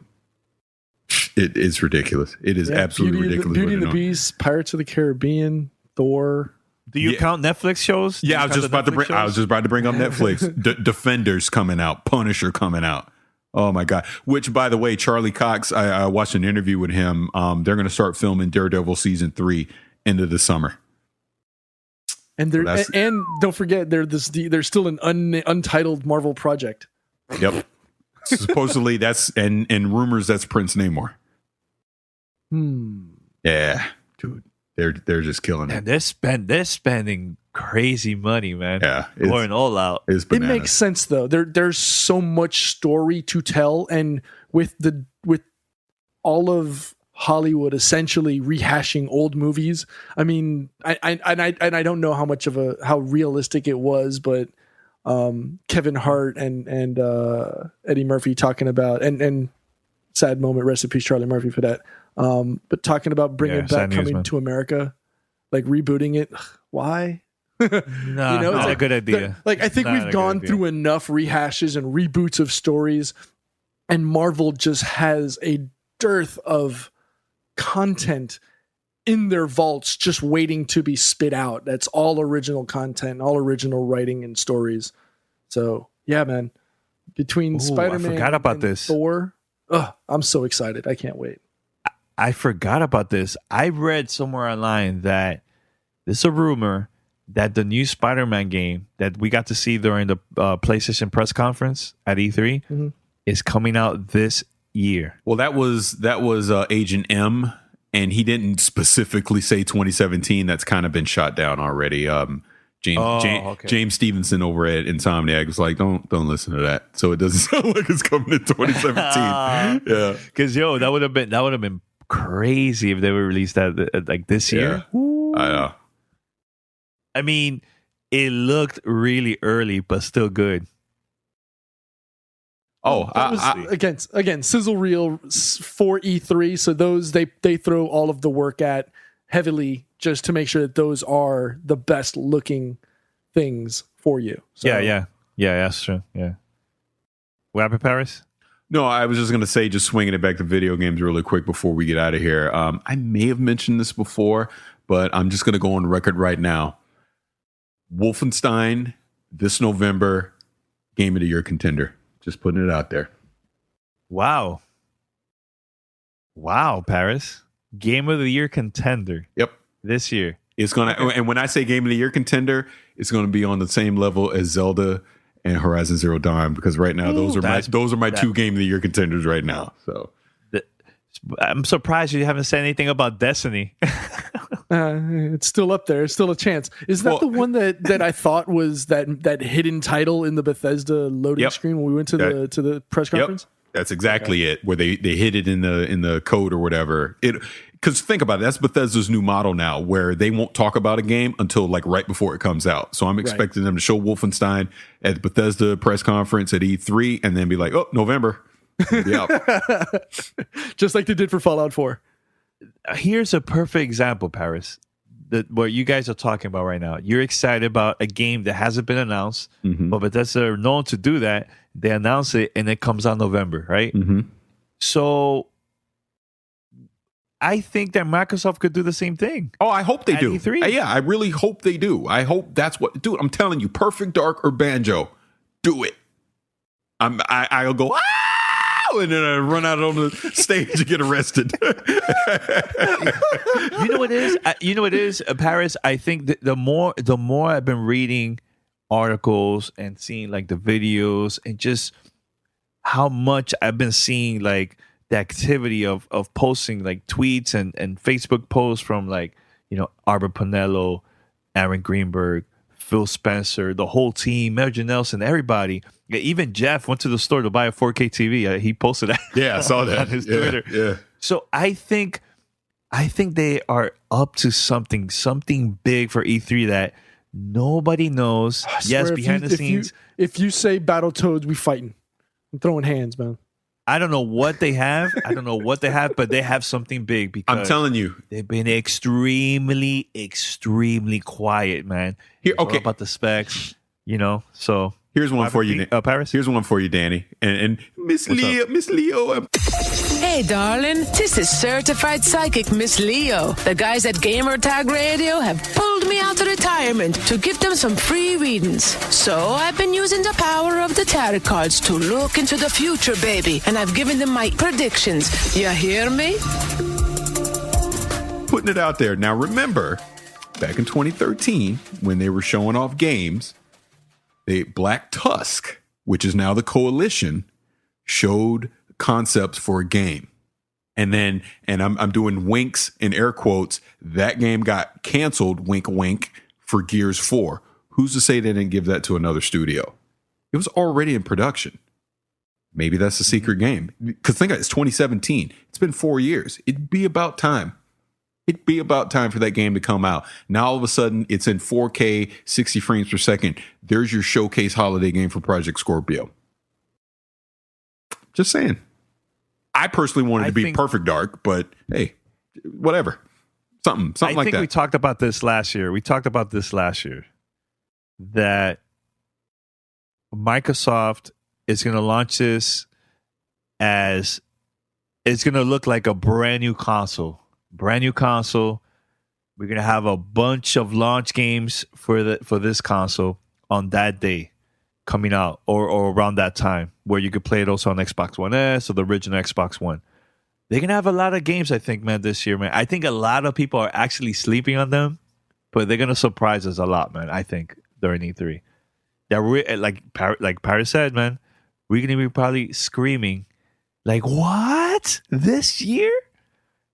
Speaker 6: it is ridiculous. It is absolutely ridiculous.
Speaker 5: Beauty and the Beast, Pirates of the Caribbean, Thor.
Speaker 4: Do you count Netflix shows?
Speaker 6: Yeah, I was just about to bring up Netflix. Defenders coming out, Punisher coming out. Oh my God! Which, by the way, Charlie Cox, I watched an interview with him. They're going to start filming Daredevil season 3 into the summer.
Speaker 5: And and don't forget, there's still an untitled Marvel project.
Speaker 6: Yep. Supposedly and rumors that's Prince Namor. Yeah, dude. They're just killing it.
Speaker 4: And they're spending crazy money, man.
Speaker 6: Yeah,
Speaker 4: going all out.
Speaker 5: It makes sense though. There's so much story to tell, and with all of Hollywood essentially rehashing old movies. I mean, I don't know how realistic it was, but Kevin Hart and Eddie Murphy talking about and sad moment, rest in peace, Charlie Murphy for that. But talking about bringing back Coming to America, like rebooting it. Why?
Speaker 4: No, it's not a good idea.
Speaker 5: I think we've gone through enough rehashes and reboots of stories, and Marvel just has a dearth of content in their vaults just waiting to be spit out. That's all original content, all original writing and stories. So yeah, man, between Spider-Man and Thor, I'm so excited. I can't wait.
Speaker 4: I forgot about this. I read somewhere online that there's a rumor that the new Spider-Man game that we got to see during the PlayStation press conference at E3 is coming out this year.
Speaker 6: Well, that was Agent M, and he didn't specifically say 2017. That's kind of been shot down already. James Stevenson over at Insomniac was like, don't listen to that. So it doesn't sound like it's coming in 2017. Yeah,
Speaker 4: because that would have been crazy if they would release that like this year.
Speaker 6: I know.
Speaker 4: I mean, it looked really early, but still good.
Speaker 5: Again, sizzle reel for E3. So those they throw all of the work at heavily just to make sure that those are the best looking things for you. So,
Speaker 4: yeah, that's true. Yeah. What happened, Paris?
Speaker 6: No, I was just going to say, just swinging it back to video games really quick before we get out of here. I may have mentioned this before, but I'm just going to go on record right now. Wolfenstein this November, Game of the Year contender. Just putting it out there.
Speaker 4: Wow, Paris. Game of the Year contender.
Speaker 6: Yep.
Speaker 4: This year.
Speaker 6: It's gonna, and when I say Game of the Year contender, it's gonna be on the same level as Zelda and Horizon Zero Dawn, because right now those are my two Game of the Year contenders right now. So
Speaker 4: I'm surprised you haven't said anything about Destiny.
Speaker 5: It's still up there. It's still a chance. Is that the one that I thought was that hidden title in the Bethesda loading screen when we went to the press conference?
Speaker 6: Yep. That's exactly it. Where they hid it in the code or whatever. Because think about it, that's Bethesda's new model now, where they won't talk about a game until like right before it comes out. So I'm expecting them to show Wolfenstein at the Bethesda press conference at E3 and then be like, oh, November. Yeah.
Speaker 5: Just like they did for Fallout 4.
Speaker 4: Here's a perfect example, Paris, what you guys are talking about right now. You're excited about a game that hasn't been announced, but Bethesda are known to do that. They announce it and it comes out November, right?
Speaker 6: Mm-hmm.
Speaker 4: So I think that Microsoft could do the same thing.
Speaker 6: Oh, I hope they do.
Speaker 4: E3.
Speaker 6: Yeah, I really hope they do. I hope that's what, dude, I'm telling you, Perfect Dark or Banjo, do it. I'll go, and then I run out on the stage and get arrested.
Speaker 4: You know what it is? Paris, I think that the more I've been reading articles and seeing like the videos and just how much I've been seeing like the activity of posting like tweets and Facebook posts from like, you know, Albert Pinello, Aaron Greenberg, Phil Spencer, the whole team, Major Nelson, everybody. Even Jeff went to the store to buy a 4K TV. He posted that.
Speaker 6: Yeah, I saw that
Speaker 4: on his Twitter.
Speaker 6: Yeah.
Speaker 4: So I think they are up to something big for E3 that nobody knows. Yes, behind the scenes.
Speaker 5: If you say Battletoads, we fighting. I'm throwing hands, man.
Speaker 4: I don't know what they have. But they have something big because
Speaker 6: I'm telling you,
Speaker 4: they've been extremely, extremely quiet, man.
Speaker 6: Here,
Speaker 4: it's all about the specs, you know. So
Speaker 6: here's one for you,
Speaker 4: Paris.
Speaker 6: Here's one for you, Danny, and Miss Leo.
Speaker 10: Hey, darling, this is certified psychic Miss Leo. The guys at Gamertag Radio have pulled me out of retirement to give them some free readings. So I've been using the power of the tarot cards to look into the future, baby. And I've given them my predictions. You hear me?
Speaker 6: Putting it out there. Now, remember, back in 2013, when they were showing off games, Black Tusk, which is now the Coalition, showed concepts for a game. And then, and I'm doing winks and air quotes, that game got canceled, wink, wink, for Gears 4. Who's to say they didn't give that to another studio? It was already in production. Maybe that's a secret game. Because think of it, it's 2017. It's been 4 years. It'd be about time. It'd be about time for that game to come out. Now, all of a sudden, it's in 4K, 60 frames per second. There's your showcase holiday game for Project Scorpio. Just saying. I personally wanted to be Perfect Dark, but hey, whatever. Something like that. I think
Speaker 4: we talked about this last year. That Microsoft is going to launch this as it's going to look like a brand new console. We're going to have a bunch of launch games for this console on that day coming out or around that time, where you could play it also on Xbox One S or the original Xbox One. They're going to have a lot of games, I think, man, this year, man. I think a lot of people are actually sleeping on them, but they're going to surprise us a lot, man, I think, during E3. Like Paris said, man, we're going to be probably screaming, like, what? This year?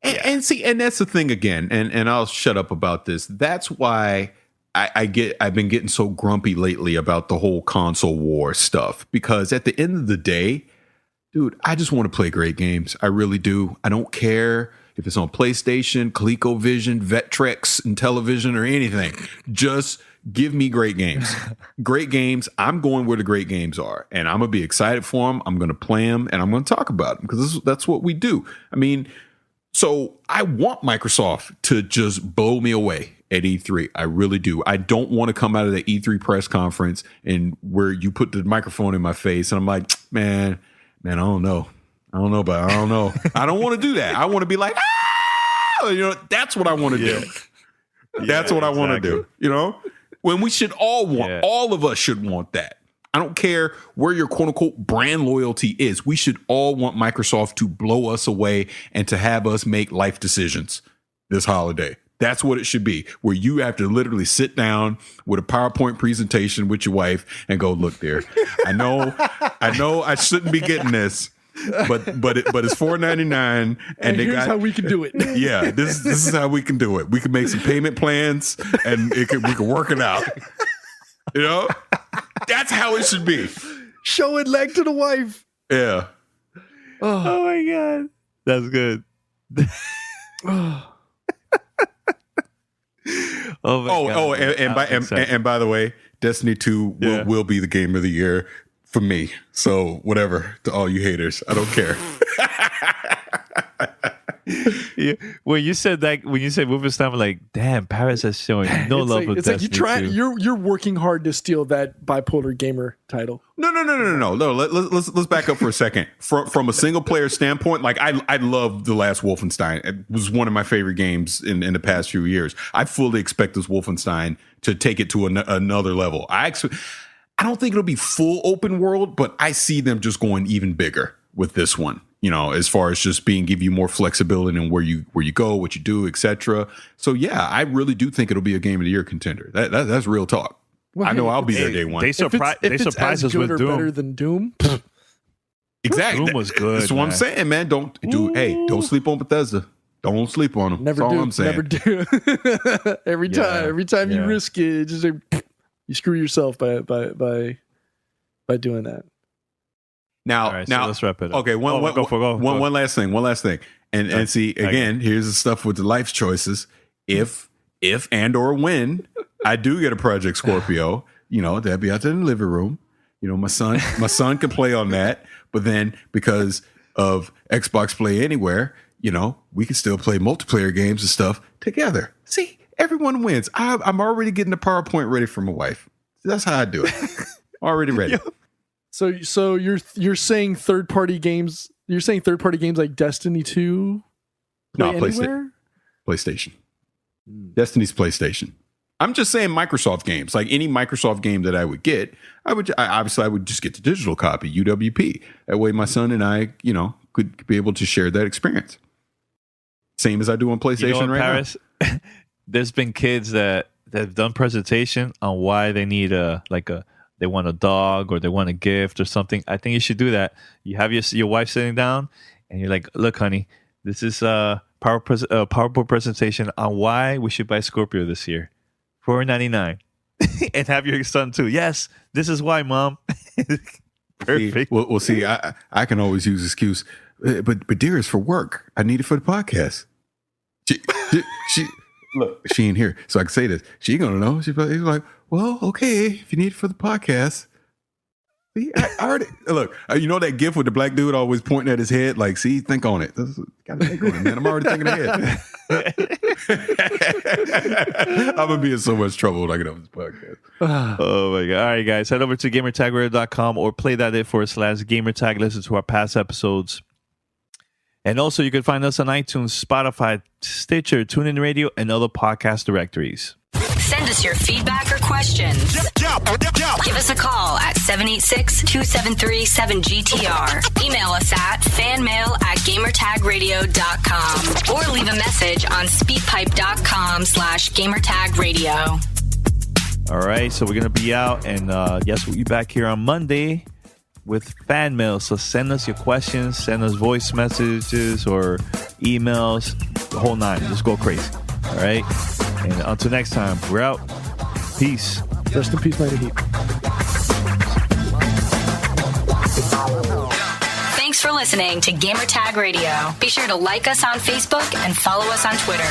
Speaker 6: And see, and that's the thing again, and I'll shut up about this. That's why I've been getting so grumpy lately about the whole console war stuff, because at the end of the day, dude, I just want to play great games. I really do. I don't care if it's on PlayStation, ColecoVision, Vectrex, and television or anything. Just give me great games. Great games. I'm going where the great games are, and I'm going to be excited for them. I'm going to play them, and I'm going to talk about them, because that's what we do. I mean, so I want Microsoft to just blow me away at E3. I really do. I don't want to come out of the E3 press conference and where you put the microphone in my face and I'm like, man, I don't know, but I don't know. I don't want to do that. I want to be like, that's what I want to do. That's what I want to do. When we should all want, all of us should want that. I don't care where your quote unquote brand loyalty is. We should all want Microsoft to blow us away and to have us make life decisions this holiday. That's what it should be, where you have to literally sit down with a PowerPoint presentation with your wife and go, look there. I know I shouldn't be getting this, but it's $4.99 and
Speaker 5: here's how we can do it.
Speaker 6: Yeah, this is how we can do it. We can make some payment plans and we can work it out. You know? That's how it should be.
Speaker 5: Show it leg to the wife.
Speaker 6: Yeah.
Speaker 4: Oh my God. That's good. God.
Speaker 6: And by the way, Destiny 2 will be the game of the year for me. So whatever, to all you haters, I don't care.
Speaker 4: Yeah. When you said Wolfenstein, I'm like, damn, Paris has shown no love for Destiny 2.
Speaker 5: You're working hard to steal that bipolar gamer title.
Speaker 6: No. Let's back up for a second. From a single player standpoint, like I love the last Wolfenstein. It was one of my favorite games in the past few years. I fully expect this Wolfenstein to take it to another level. I don't think it'll be full open world, but I see them just going even bigger with this one. You know, as far as just give you more flexibility in where you go, what you do, etc. So yeah, I really do think it'll be a game of the year contender. That's real talk.
Speaker 5: Well,
Speaker 6: I know I'll be there day one.
Speaker 4: They surprised us with Doom.
Speaker 5: Better than Doom.
Speaker 6: Exactly.
Speaker 4: Doom was good.
Speaker 6: That's what I'm saying, man. Don't sleep on Bethesda. Don't sleep on them.
Speaker 5: Never
Speaker 6: That's
Speaker 5: do.
Speaker 6: all I'm saying.
Speaker 5: Never do. every time you risk it, just you screw yourself by doing that.
Speaker 6: Now,
Speaker 4: so let's wrap it up.
Speaker 6: Okay, one last thing. And see, again, here's the stuff with the life choices. If and or when I do get a Project Scorpio, you know, that'd be out there in the living room. You know, my son can play on that. But then because of Xbox Play Anywhere, you know, we can still play multiplayer games and stuff together. See, everyone wins. I'm already getting the PowerPoint ready for my wife. That's how I do it. Already ready.
Speaker 5: So you're saying third party games? You're saying third party games like Destiny 2?
Speaker 6: No, PlayStation. Destiny's PlayStation. I'm just saying Microsoft games. Like any Microsoft game that I would get, I would just get the digital copy, UWP. That way, my son and I, you know, could be able to share that experience. Same as I do on PlayStation right
Speaker 4: Paris, now. There's been kids that have done presentation on why they need they want a dog or they want a gift or something. I think you should do that. You have your wife sitting down and you're like, look, honey, this is a PowerPoint presentation on why we should buy Scorpio this year. $4.99. And have your son too. Yes, this is why, Mom. Perfect.
Speaker 6: See, I can always use excuse, but dear, it's for work. I need it for the podcast. She look, she ain't here, so I can say this. She ain't gonna know. She's like, well, okay, if you need it for the podcast. See, I already look. You know that gif with the black dude always pointing at his head, like, see, think on it. Gotta think on it, man. I'm already thinking ahead. I'm gonna be in so much trouble when I get off this podcast.
Speaker 4: Oh my god! All right, guys, head over to gamertagradio.com or play.it/gamertag. Listen to our past episodes. And also, you can find us on iTunes, Spotify, Stitcher, TuneIn Radio, and other podcast directories.
Speaker 3: Send us your feedback or questions. Give us a call at 786-273-7GTR. Email us at fanmail@gamertagradio.com or leave a message on speedpipe.com/gamertagradio.
Speaker 4: All right, so we're going to be out, and yes, we'll be back here on Monday with fan mail. So send us your questions, send us voice messages or emails, the whole nine. Just go crazy. All right? And until next time, we're out. Peace.
Speaker 5: Rest in peace, Mighty Heat.
Speaker 3: Thanks for listening to Gamertag Radio. Be sure to like us on Facebook and follow us on Twitter.